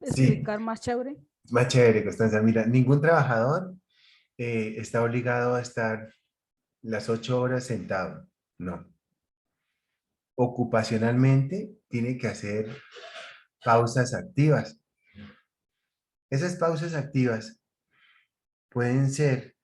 sí, explicar más chévere? más chévere, Constanza. Mira, ningún trabajador está obligado a estar las 8 horas sentado. No. Ocupacionalmente tiene que hacer pausas activas. Esas pausas activas pueden ser,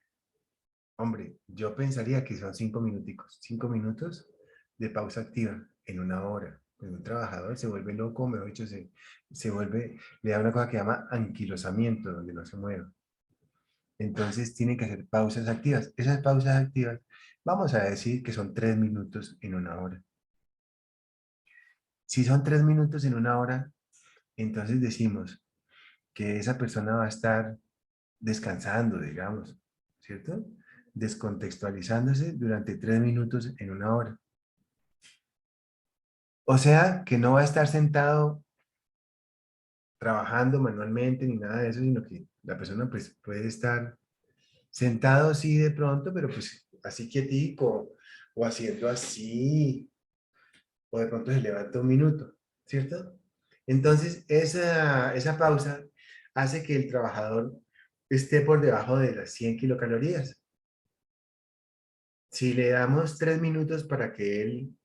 hombre, yo pensaría que son 5 minuticos, 5 minutos de pausa activa en una hora. Pues un trabajador se vuelve loco, mejor dicho, se vuelve, le da una cosa que llama anquilosamiento, donde no se mueve. Entonces tiene que hacer pausas activas. Esas pausas activas, vamos a decir que son 3 minutos en una hora. Si son 3 minutos en una hora, entonces decimos que esa persona va a estar descansando, digamos, ¿cierto? Descontextualizándose durante 3 minutos en una hora. O sea, que no va a estar sentado trabajando manualmente ni nada de eso, sino que la persona pues puede estar sentado sí de pronto, pero pues así quietico o haciendo así, o de pronto se levanta un minuto, ¿cierto? Entonces, esa pausa hace que el trabajador esté por debajo de las 100 kilocalorías. Si le damos 3 minutos para que él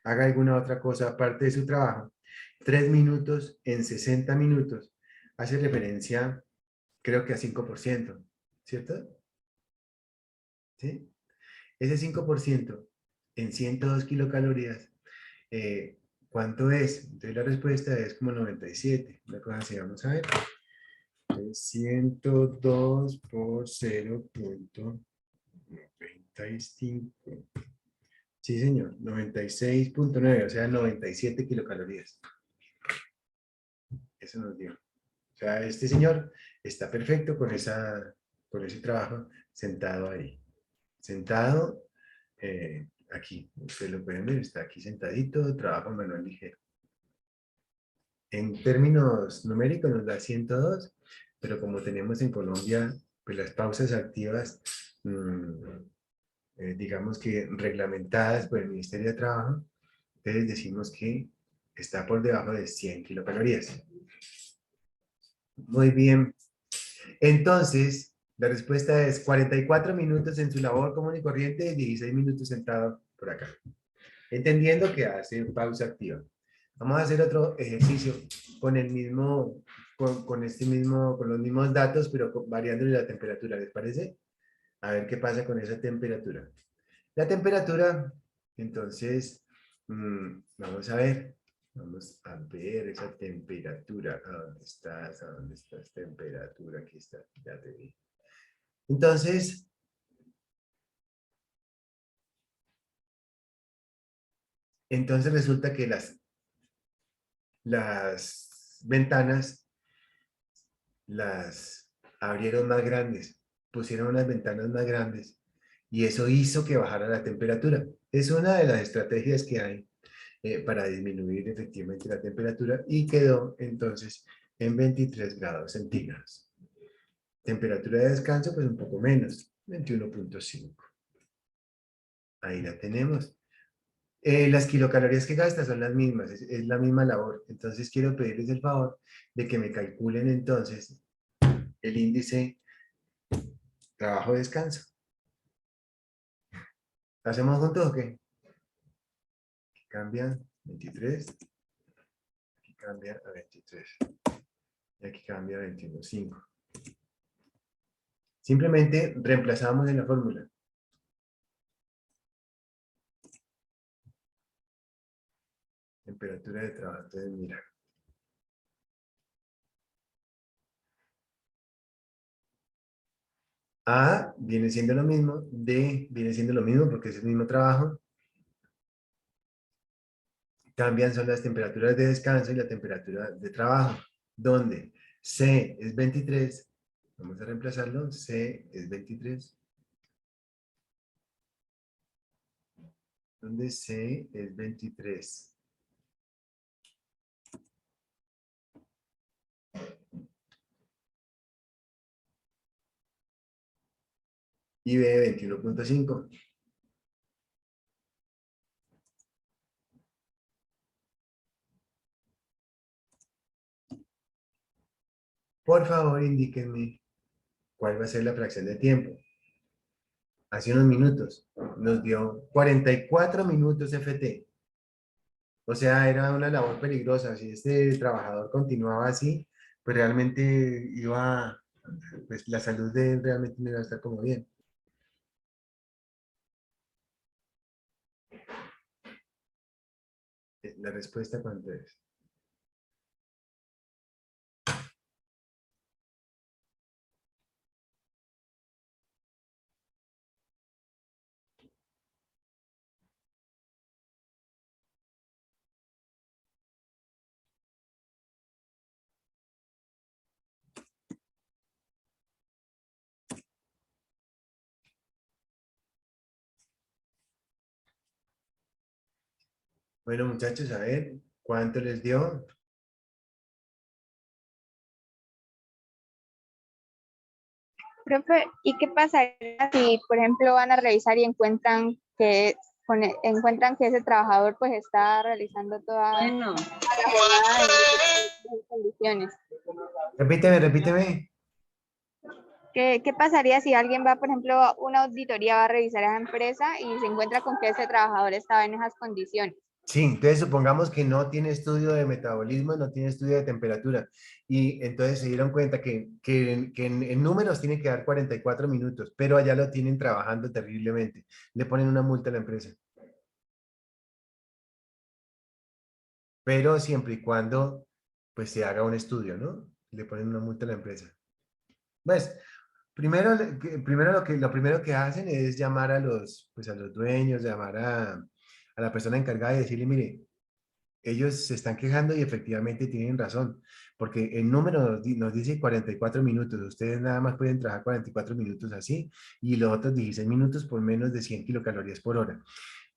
haga alguna otra cosa aparte de su trabajo, 3 minutos en 60 minutos, hace referencia, creo que a 5%, ¿cierto? ¿Sí? Ese 5% en 102 kilocalorías, ¿cuánto es? Entonces la respuesta es como 97, una cosa así, vamos a ver. Entonces, 102 por 0.95. Sí, señor, 96.9, o sea, 97 kilocalorías. Eso nos dio. O sea, este señor está perfecto con ese trabajo sentado ahí. Sentado aquí. Ustedes lo pueden ver, está aquí sentadito, trabajo manual ligero. En términos numéricos nos da 102, pero como tenemos en Colombia pues las pausas activas, digamos que reglamentadas por el Ministerio de Trabajo, entonces decimos que está por debajo de 100 kilocalorías. Muy bien. Entonces, la respuesta es 44 minutos en su labor común y corriente y 16 minutos sentado por acá. Entendiendo que hace pausa activa. Vamos a hacer otro ejercicio con el mismo, con los mismos datos, pero variándole la temperatura, ¿les parece? A ver qué pasa con esa temperatura. La temperatura, entonces, vamos a ver. Vamos a ver esa temperatura. ¿A dónde estás? ¿A dónde estás? Temperatura, aquí está. Ya te vi. Entonces, Entonces resulta que las ventanas las abrieron más grandes, pusieron unas ventanas más grandes y eso hizo que bajara la temperatura. Es una de las estrategias que hay para disminuir efectivamente la temperatura y quedó entonces en 23 grados centígrados. Temperatura de descanso pues un poco menos, 21.5. Ahí la tenemos. Las kilocalorías que gasta son las mismas, es la misma labor. Entonces quiero pedirles el favor de que me calculen entonces el índice trabajo-descanso. ¿Hacemos juntos o qué? Aquí cambia 23, aquí cambia a 23 y aquí cambia a 21.5. Simplemente reemplazamos en la fórmula. Temperatura de trabajo. Entonces, mira. A viene siendo lo mismo, D viene siendo lo mismo porque es el mismo trabajo. Cambian son las temperaturas de descanso y la temperatura de trabajo, donde C es 23, vamos a reemplazarlo, C es 23, donde C es 23. Y B 21.5. Por favor, indíquenme cuál va a ser la fracción de tiempo. Hace unos minutos nos dio 44 minutos FT. O sea, era una labor peligrosa. Si este trabajador continuaba así, pues realmente pues la salud de él realmente no iba a estar como bien. La respuesta, ¿cuánto es? Bueno, muchachos, a ver, ¿cuánto les dio? Profe, ¿y qué pasaría si, por ejemplo, van a revisar y encuentran encuentran que ese trabajador pues está realizando toda Bueno, la jornada en condiciones? Repíteme, repíteme. ¿Qué pasaría si alguien va, por ejemplo, a una auditoría, va a revisar a esa empresa y se encuentra con que ese trabajador estaba en esas condiciones? Sí, entonces supongamos que no tiene estudio de metabolismo, no tiene estudio de temperatura. Y entonces se dieron cuenta que en números tiene que dar 44 minutos, pero allá lo tienen trabajando terriblemente. Le ponen una multa a la empresa. Pero siempre y cuando pues se haga un estudio, ¿no? Le ponen una multa a la empresa. Pues, lo primero que hacen es llamar pues a los dueños, llamar a la persona encargada y decirle, mire, ellos se están quejando y efectivamente tienen razón, porque el número nos dice 44 minutos, ustedes nada más pueden trabajar 44 minutos así y los otros 16 minutos por menos de 100 kilocalorías por hora,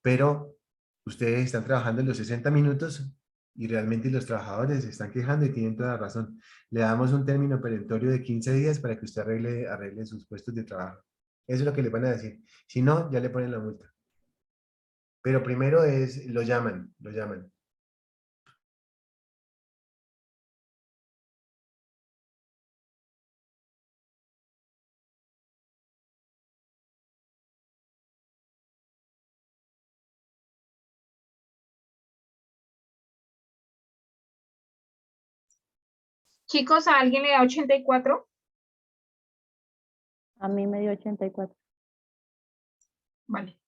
pero ustedes están trabajando en los 60 minutos y realmente los trabajadores se están quejando y tienen toda la razón. Le damos un término perentorio de 15 días para que usted arregle sus puestos de trabajo. Eso es lo que le van a decir. Si no, ya le ponen la multa. Pero primero lo llaman, lo llaman. Chicos, ¿a alguien le da 84? A mí me dio 84. Vale.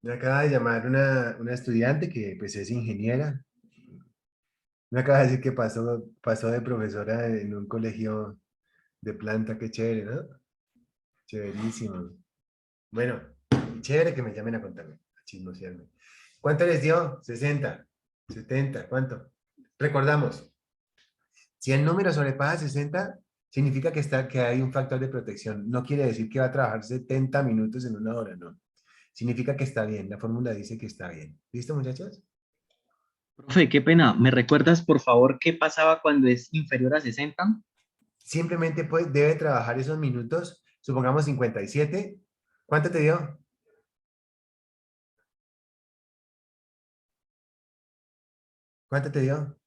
Me acaba de llamar una estudiante que pues es ingeniera. Me acaba de decir que pasó de profesora en un colegio de planta. Qué chévere, ¿no? Chéverísimo. Bueno, chévere que me llamen a contarme, a chismosearme. ¿Cuánto les dio? 60, 70, ¿cuánto? Recordamos, si el número sobrepasa 60, significa que hay un factor de protección. No quiere decir que va a trabajar 70 minutos en una hora, no. Significa que está bien. La fórmula dice que está bien. ¿Listo, muchachos? Profe, qué pena. ¿Me recuerdas, por favor, qué pasaba cuando es inferior a 60? Simplemente pues, debe trabajar esos minutos, supongamos 57. ¿Cuánto te dio? ¿Cuánto te dio?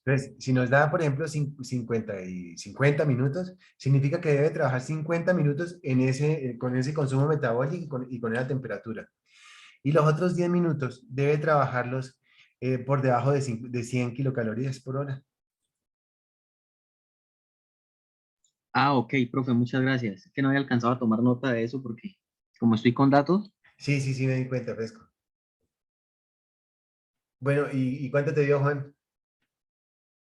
Entonces, si nos da, por ejemplo, 50 minutos, significa que debe trabajar 50 minutos con ese consumo metabólico y con esa temperatura. Y los otros 10 minutos debe trabajarlos por debajo de 100 kilocalorías por hora. Ah, ok, profe, muchas gracias. Es que no había alcanzado a tomar nota de eso porque como estoy con datos, Sí, sí, sí, me di cuenta, fresco. Bueno, ¿y cuánto te dio, Juan?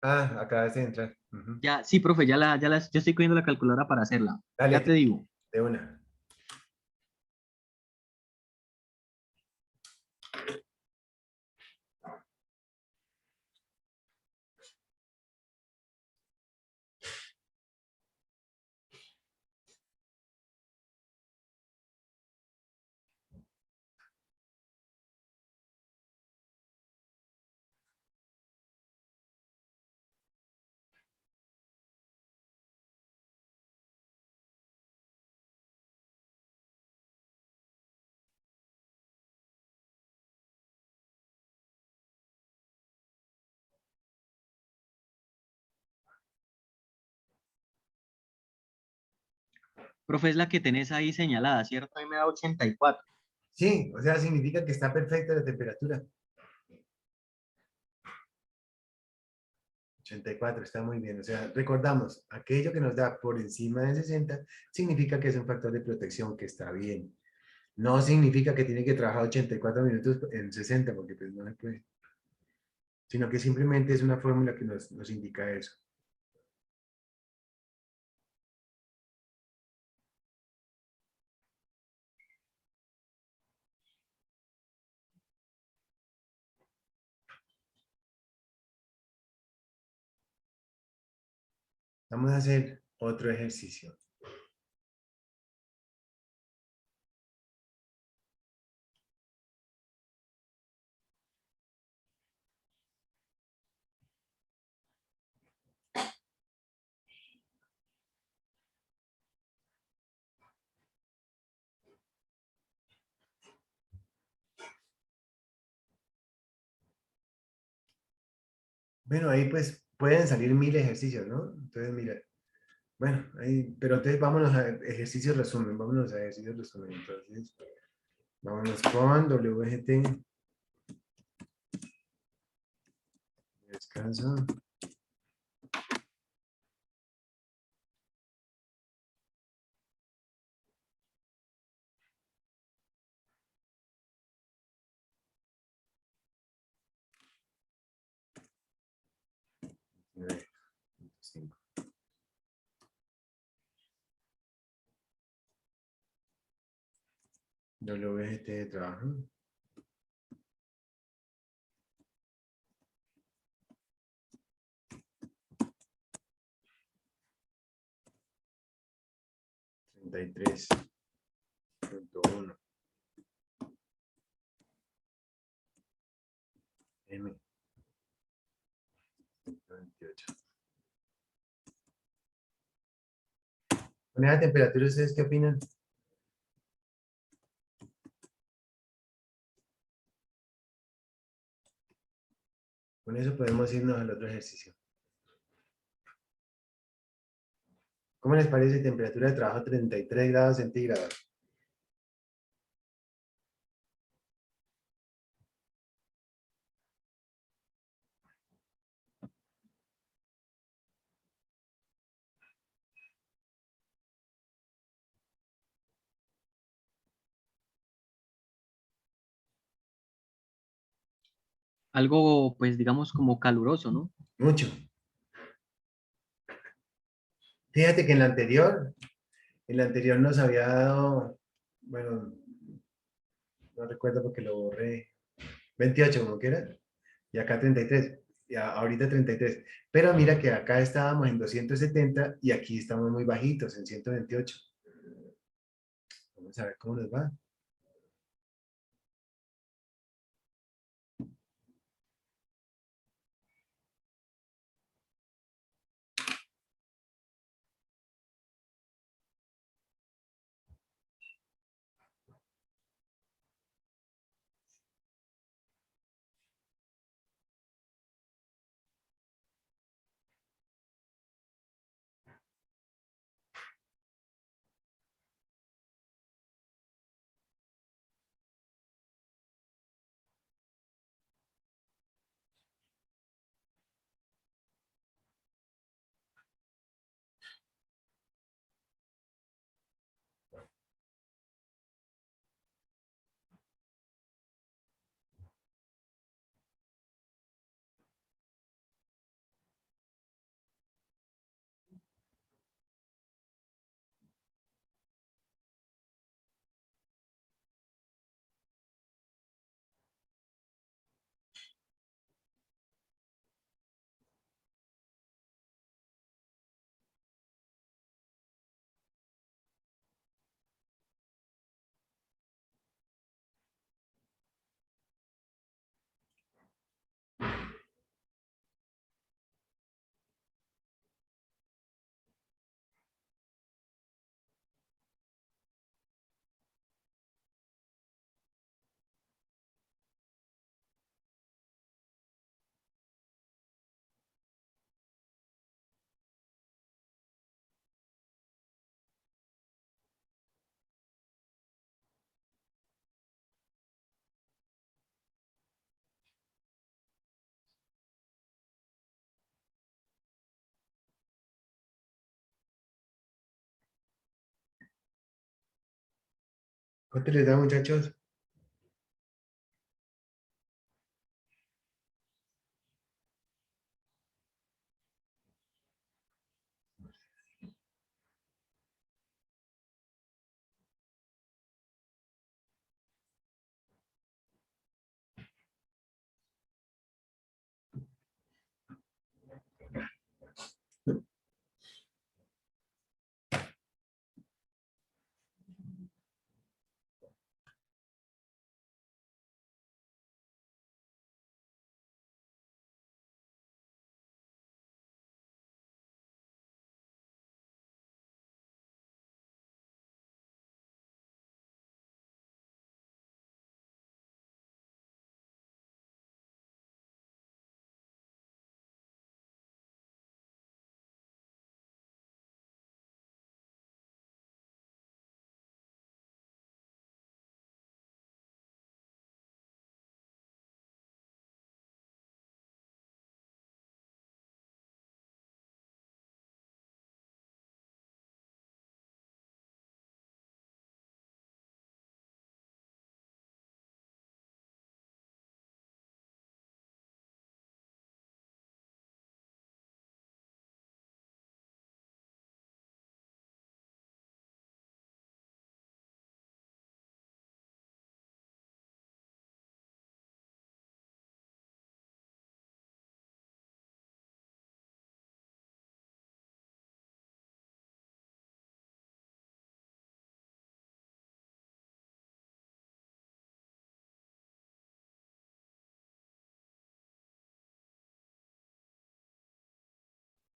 Ah, acabas de entrar. Ujú. ya, sí, profe, ya estoy cogiendo la calculadora para hacerla. Dale, Ya te digo. de una. Profe, es la que tenés ahí señalada, ¿cierto? A mí me da 84. Sí, o sea, significa que está perfecta la temperatura. 84 está muy bien. O sea, recordamos, aquello que nos da por encima de 60 significa que es un factor de protección que está bien. No significa que tiene que trabajar 84 minutos en 60, porque pues no se puede. Sino que simplemente es una fórmula que nos indica eso. Vamos a hacer otro ejercicio. Bueno, ahí pues pueden salir 1000 ejercicios, ¿no? Entonces, mira, bueno, ahí, pero entonces vámonos a ejercicios resumen, vámonos a ejercicios resumen. Entonces, vámonos con WGT, descanso. Nueve, cinco. WGT de trabajo. Treinta y tres punto uno. M. 28. Con esa temperatura, ¿ustedes qué opinan? Con eso podemos irnos al otro ejercicio. ¿Cómo les parece temperatura de trabajo 33 grados centígrados? algo, pues digamos, como caluroso, ¿no? Mucho. Fíjate que en la anterior nos había dado, bueno, no recuerdo porque lo borré, 28 como que era, y acá 33, y ahorita 33. Pero mira que acá estábamos en 270 y aquí estamos muy bajitos, en 128. Vamos a ver cómo nos va. ¿Cuánto les da, muchachos?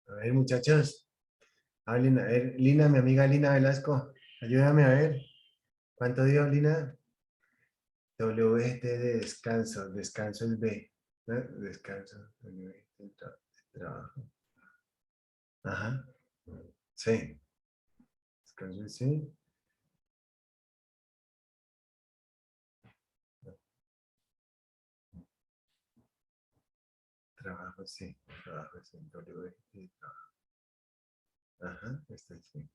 A ver, muchachos, hablen, a ver, Lina, mi amiga Lina Velasco, ayúdame a ver. ¿Cuánto dio, Lina? WT de descanso, descanso es B, ¿no? Descanso, trabajo. Ajá, sí, descanso es sí. Trabajo sí, trabajo sí, WT, trabajo. Ajá, este sí.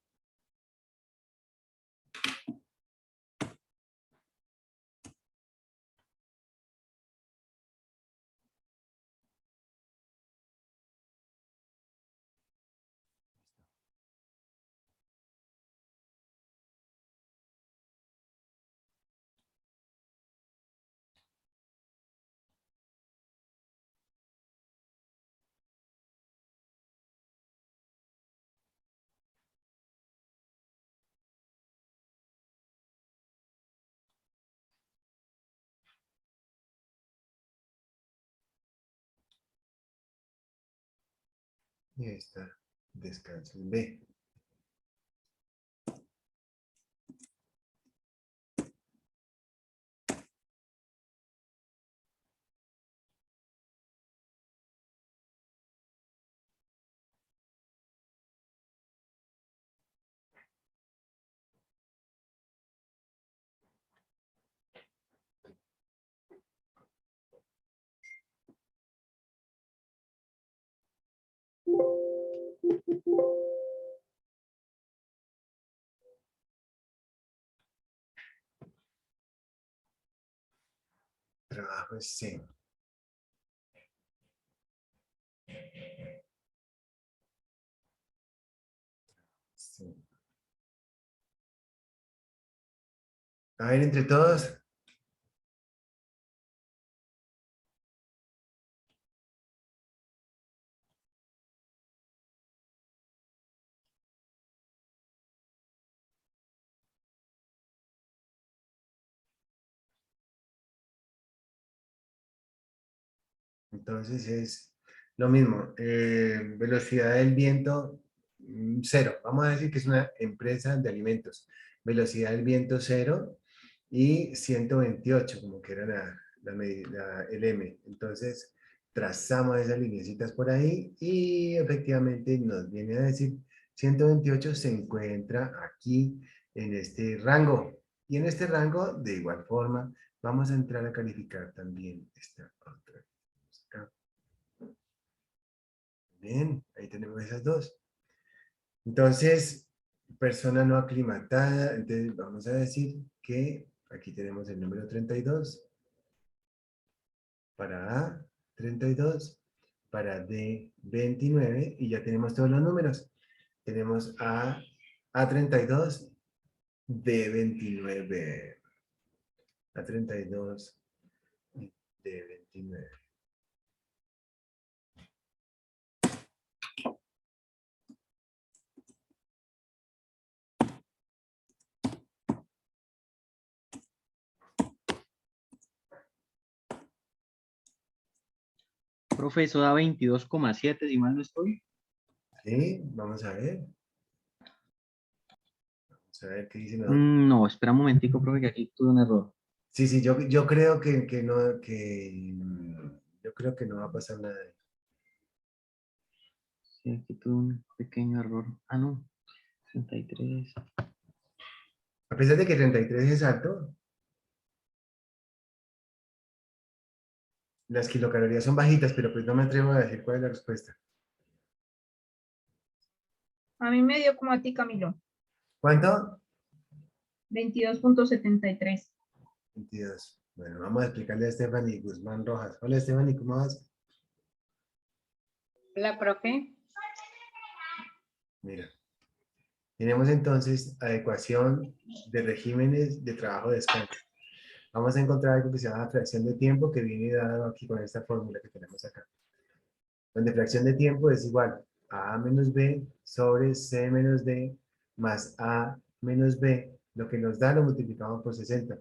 Y ahí está, descanso en B. Trabajo es C. Sí. A ver, entre todos. Entonces es lo mismo. Velocidad del viento, 0. Vamos a decir que es una empresa de alimentos. Velocidad del viento 0 y 128, como que era el M. Entonces trazamos esas lineecitas por ahí y efectivamente nos viene a decir 128 se encuentra aquí en este rango. Y en este rango, de igual forma, vamos a entrar a calificar también esta otra. Acá. Bien, ahí tenemos esas dos. Entonces, persona no aclimatada, entonces vamos a decir que aquí tenemos el número 32 para A, 32, para D, 29, y ya tenemos todos los números. Tenemos A32, D29. A32, D29. Profe, eso da 22,7, si mal no estoy. Sí, vamos a ver. Vamos a ver qué dice la otra. No, espera un momentico, profe, que aquí tuve un error. Sí, sí, yo creo que no, yo creo que no va a pasar nada. Sí, aquí tuve un pequeño error. Ah, no. 63. A pesar de que 33 es alto, las kilocalorías son bajitas, pero pues no me atrevo a decir cuál es la respuesta. A mí me dio como a ti, Camilo. ¿Cuánto? 22.73. 22. Bueno, vamos a explicarle a Stephanie Guzmán Rojas. Hola, Stephanie, ¿cómo vas? Hola, profe. Mira, tenemos entonces adecuación de regímenes de trabajo-descanso. Vamos a encontrar algo que se llama fracción de tiempo, que viene dado aquí con esta fórmula que tenemos acá. Donde fracción de tiempo es igual a A menos B sobre C menos D más A menos B. Lo que nos da lo multiplicamos por 60.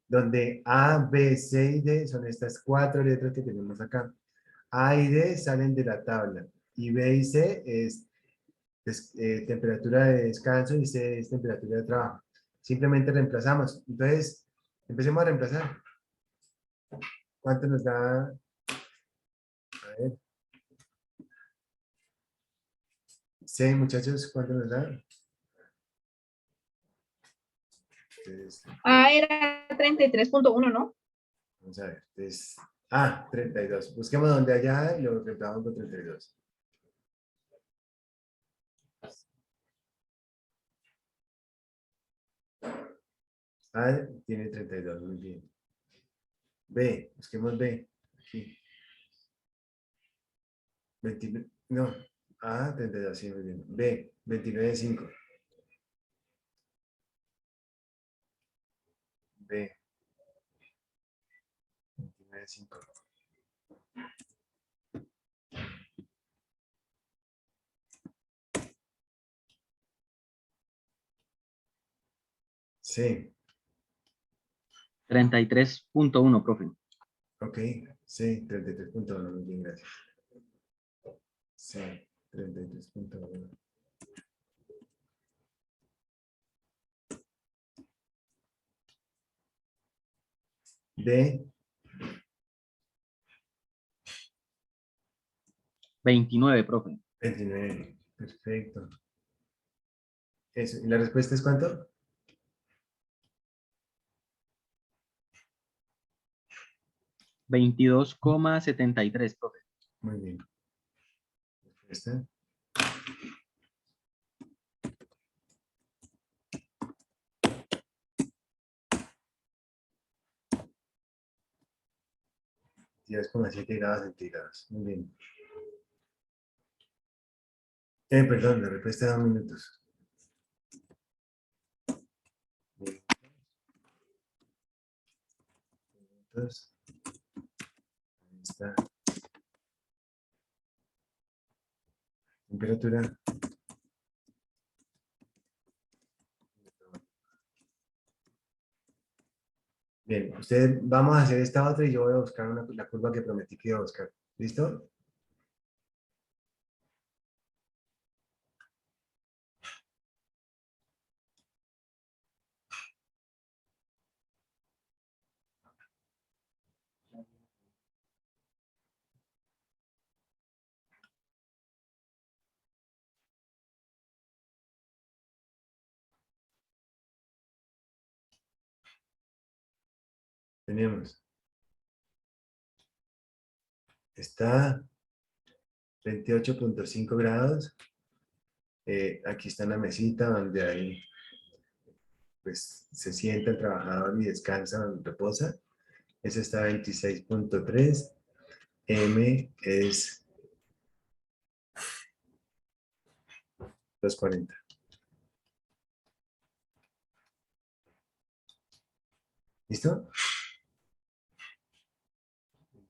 Donde A, B, C y D son estas 4 letras que tenemos acá. A y D salen de la tabla. Y B y C es temperatura de descanso y C es temperatura de trabajo. Simplemente reemplazamos. Entonces, empecemos a reemplazar. ¿Cuánto nos da? A ver. C, muchachos, ¿cuánto nos da? Entonces, Era 33.1, ¿no? vamos a ver. Entonces, 32. Busquemos donde allá y lo reemplazamos por 32. A tiene 32, muy bien. B, busquemos B. Aquí. 29, no, A, 32, sí, muy bien. B, 29,5. B, 29,5. C, 33.1, profe. ok, C, 33,1, muy bien, gracias. C, 33.1. De 29, profe. 29. Perfecto. Eso. ¿Y la respuesta es cuánto? 22,73, profe. Muy bien. Respuesta. $10,7 centígrados. Muy bien. Perdón, la respuesta da 2 minutos. Minutos. Ahí está. Temperatura. Bien, usted vamos a hacer esta otra y yo voy a buscar la curva que prometí que iba a buscar. ¿Listo? Tenemos. Está 28.5 grados. Aquí está la mesita donde ahí pues, se sienta el trabajador y descansa, reposa. Ese está 26.3. M es 240. ¿Listo?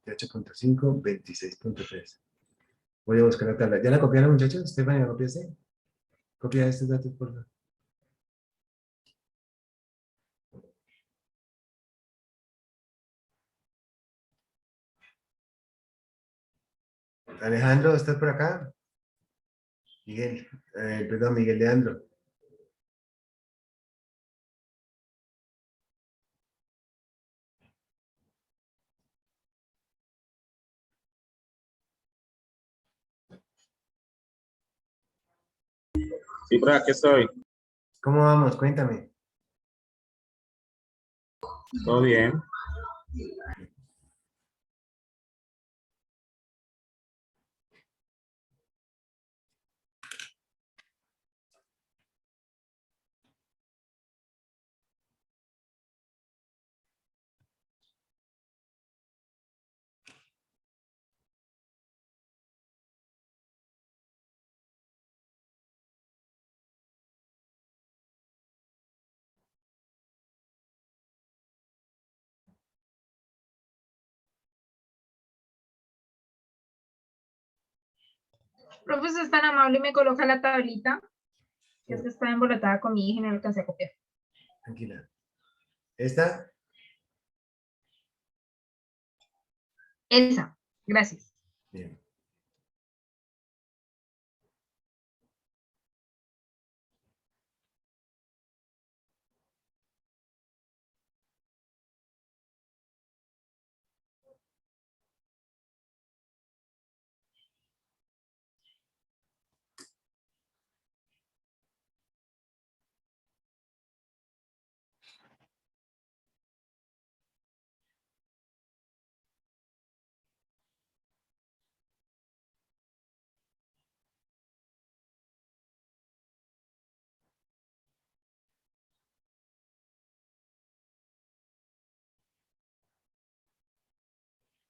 28.5, 26.3. Voy a buscar la tabla. ¿Ya la copiaron, muchachos? Estefania, ¿la copiaste? Copia estos datos, por favor. Alejandro, ¿estás por acá? Miguel, perdón, Miguel Leandro. Sí, por aquí estoy. ¿Cómo vamos? Cuéntame. Todo bien. Profe, si es tan amable y me coloca la tablita, que es que está embolotada con mi hija y no la alcancé a copiar. Tranquila. ¿Esta? Esa, gracias. Bien.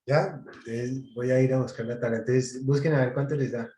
¿Ya? Entonces voy a ir a buscar la tabla. Entonces, busquen a ver cuánto les da.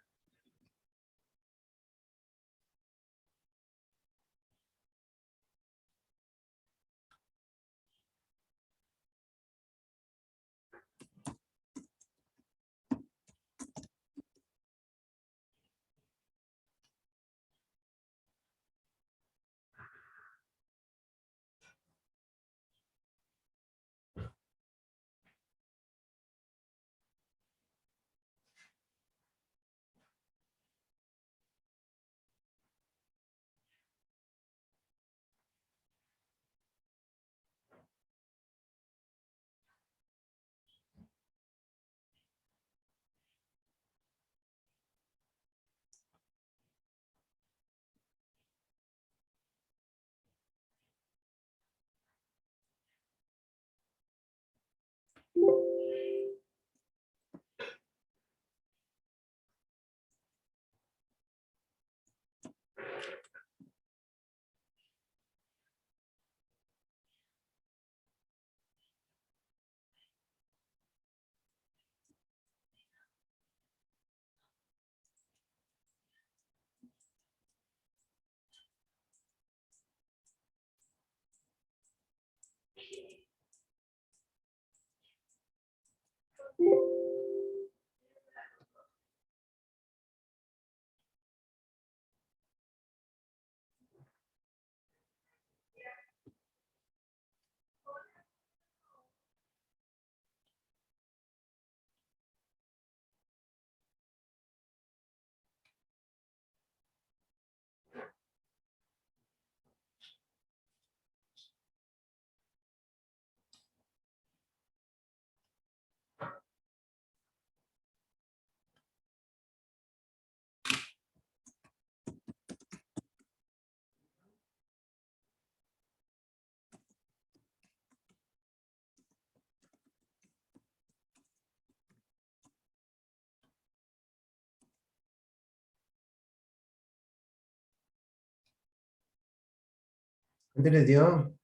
¿Cuánto les dio?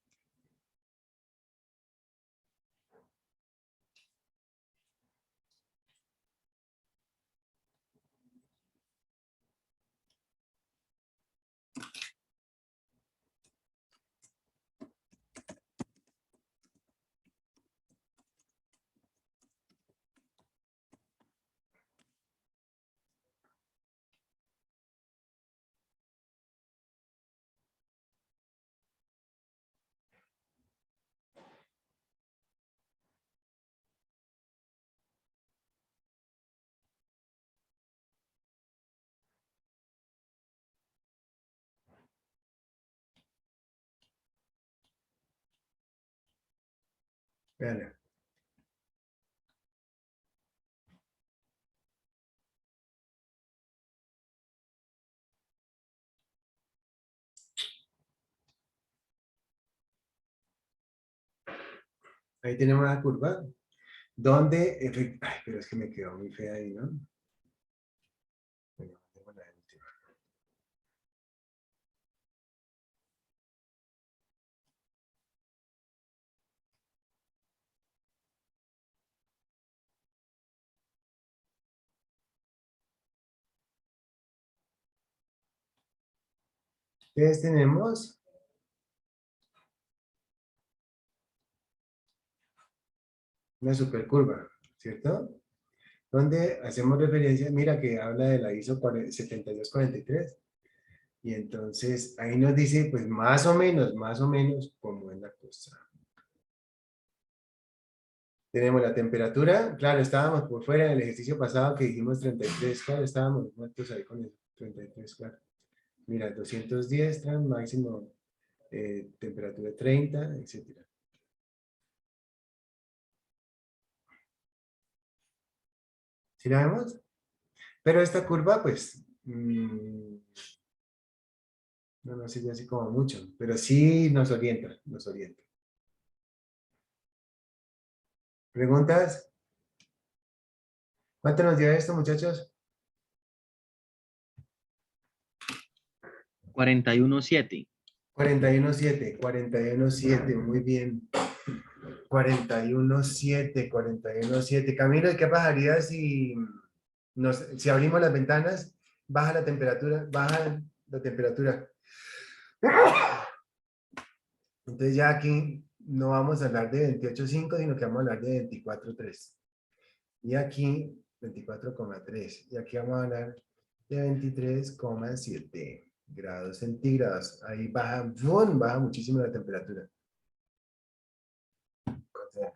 Vean. Ahí tenemos la curva, donde, ay, pero es que me quedó muy fea ahí, ¿no? Bueno, tengo la última. Entonces tenemos una supercurva, ¿cierto? Donde hacemos referencia, mira que habla de la ISO 7243. Y entonces ahí nos dice, pues más o menos, cómo es la cosa. Tenemos la temperatura, claro, estábamos por fuera en el ejercicio pasado que dijimos 33, claro, estábamos muertos ahí con el 33, claro. Mira, 210, máximo temperatura 30, etcétera. ¿Sí la vemos? Pero esta curva, pues, no nos sirve así como mucho, pero sí nos orienta, nos orienta. ¿Preguntas? ¿Cuánto nos dio esto, muchachos? 41.7. 41.7, 41.7, muy bien. 41.7, 41.7. Camilo, ¿y qué pasaría si, si abrimos las ventanas, baja la temperatura, baja la temperatura? Entonces ya aquí no vamos a hablar de 28.5, sino que vamos a hablar de 24.3. Y aquí 24,3. Y aquí vamos a hablar de 23,7 grados centígrados. Ahí baja, ¡bum!, baja muchísimo la temperatura. O sea,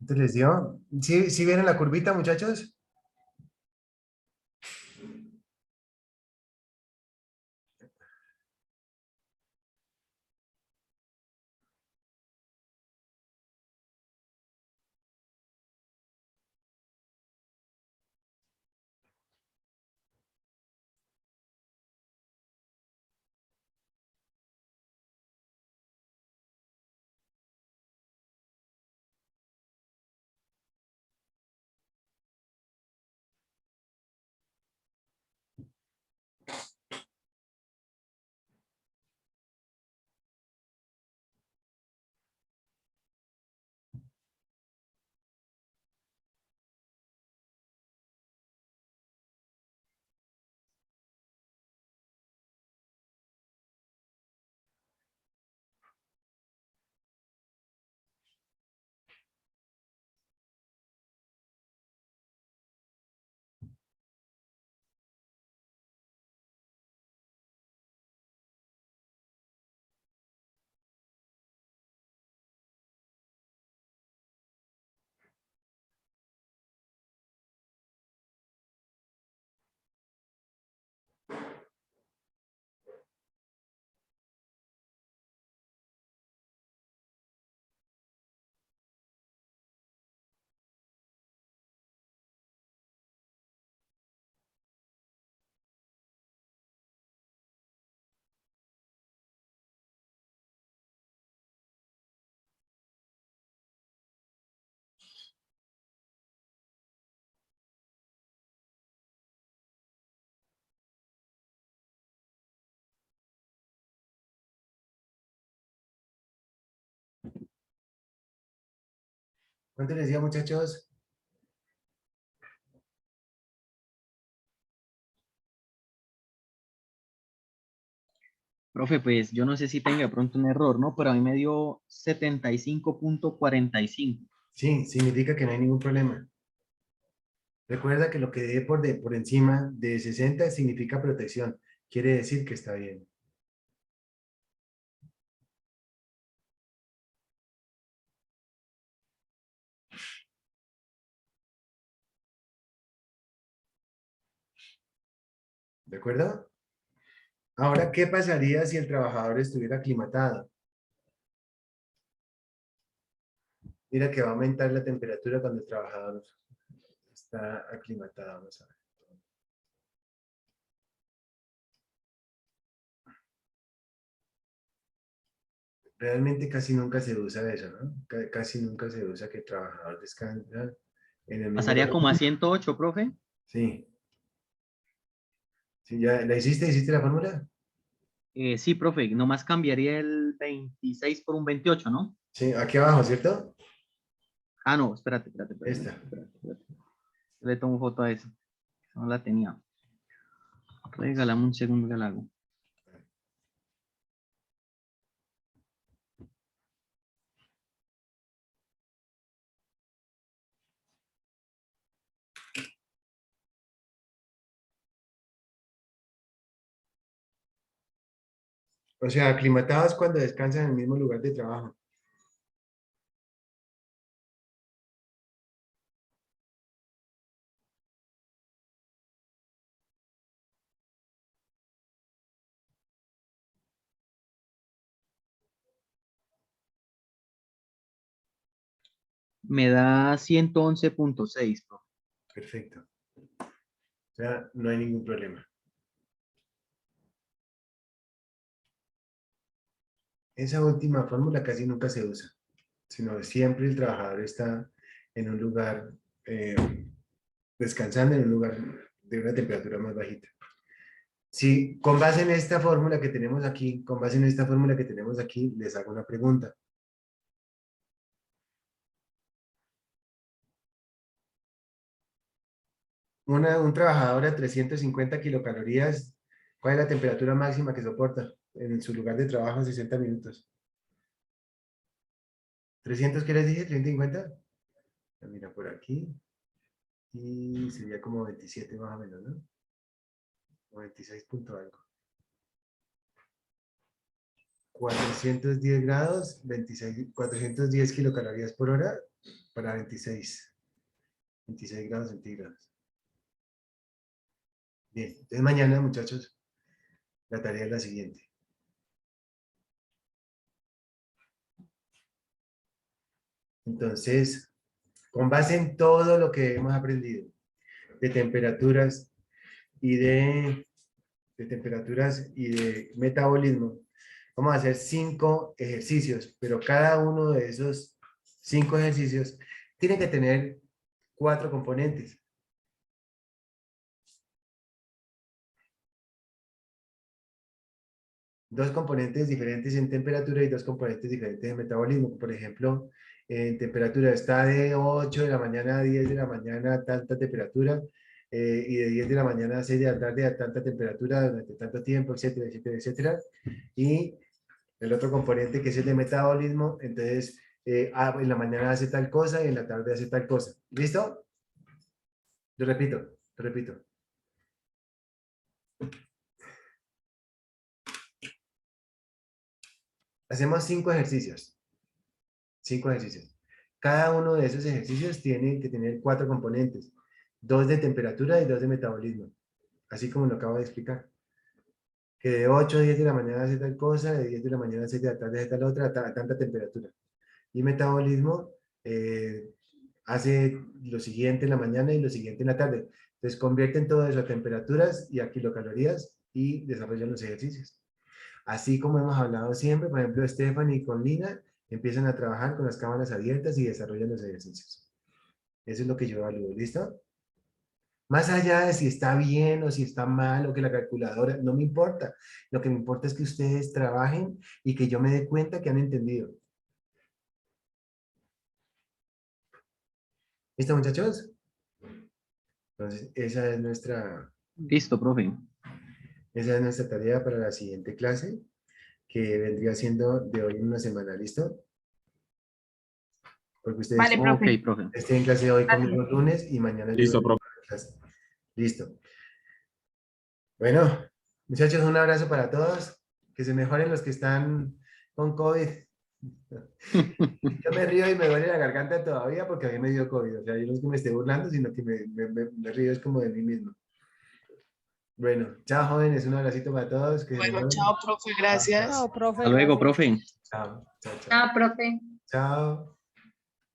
¿Entonces les dio? ¿Sí, sí vieron la curvita, muchachos? ¿Cuánto les dio, muchachos? Profe, pues yo no sé si tenga de pronto un error, ¿no? Pero a mí me dio 75.45. Sí, significa que no hay ningún problema. Recuerda que lo que dé por encima de 60 significa protección. Quiere decir que está bien. ¿De acuerdo? Ahora, ¿qué pasaría si el trabajador estuviera aclimatado? Mira que va a aumentar la temperatura cuando el trabajador está aclimatado. Vamos a ver. Realmente casi nunca se usa eso, ¿no? Casi nunca se usa que el trabajador descansa en el mismo Pasaría lugar. como a 108, profe. Sí. Sí, ¿ya la hiciste? ¿Hiciste la fórmula? Sí, profe, nomás cambiaría el 26 por un 28, ¿no? Sí, aquí abajo, ¿cierto? Ah, no, espérate. Esta. Le tomo foto a eso. No la tenía. Regálame un segundo que la hago. O sea, aclimatados cuando descansan en el mismo lugar de trabajo. Me da 111.6, profe. Perfecto. O sea, no hay ningún problema. Esa última fórmula casi nunca se usa, sino siempre el trabajador está en un lugar, eh, descansando en un lugar de una temperatura más bajita. Si con base en esta fórmula que tenemos aquí, con base en esta fórmula que tenemos aquí, les hago una pregunta. Un trabajador a 350 kilocalorías, ¿cuál es la temperatura máxima que soporta en su lugar de trabajo en 60 minutos? ¿300 qué les dije? ¿350? Mira, por aquí. Y sería como 27 más o menos, ¿no? O 26 punto algo. 410 grados, 26, 410 kilocalorías por hora. para 26 grados centígrados. Bien, entonces mañana, muchachos, la tarea es la siguiente. Entonces, con base en todo lo que hemos aprendido de temperaturas y de metabolismo, vamos a hacer 5 ejercicios, pero cada uno de esos 5 ejercicios tiene que tener 4 componentes. Dos componentes diferentes en temperatura y 2 componentes diferentes en metabolismo. Por ejemplo, en temperatura está de 8 de la mañana a 10 de la mañana a tanta temperatura, y de 10 de la mañana a 6 de la tarde a tanta temperatura durante tanto tiempo, etcétera, etcétera, etcétera. Y el otro componente que es el de metabolismo, entonces en la mañana hace tal cosa y en la tarde hace tal cosa. ¿Listo? Lo repito. Hacemos 5 ejercicios. 5 ejercicios. Cada uno de esos ejercicios tiene que tener 4 componentes. 2 de temperatura y 2 de metabolismo. Así como lo acabo de explicar. Que de 8 a 10 de la mañana hace tal cosa, de 10 de la mañana a 6 de la tarde hace tal otra, a tanta temperatura. Y metabolismo hace lo siguiente en la mañana y lo siguiente en la tarde. Entonces convierten todo eso a temperaturas y a kilocalorías y desarrollan los ejercicios. Así como hemos hablado siempre, por ejemplo, Stephanie con Lina empiezan a trabajar con las cámaras abiertas y desarrollan los ejercicios. Eso es lo que yo evalúo, ¿listo? Más allá de si está bien o si está mal o que la calculadora, no me importa. Lo que me importa es que ustedes trabajen y que yo me dé cuenta que han entendido. ¿Listo, muchachos? Entonces, esa es nuestra Listo, profe. Esa es nuestra tarea para la siguiente clase, que vendría siendo de hoy en una semana, ¿listo? Porque ustedes Vale, profe. Ok, profe. estén en clase hoy Gracias. conmigo lunes y mañana Listo, yo profe. clase. Listo. Bueno, muchachos, un abrazo para todos. Que se mejoren los que están con COVID. Yo me río y me duele la garganta todavía porque a mí me dio COVID. O sea, yo no es que me esté burlando, sino que me río es como de mí mismo. Bueno, chao jóvenes, un abracito para todos. Que se Bueno, mejoren. chao, profe, gracias. Chao, profe. Hasta luego, gracias. profe. Chao, chao, chao. Ah, profe. Chao.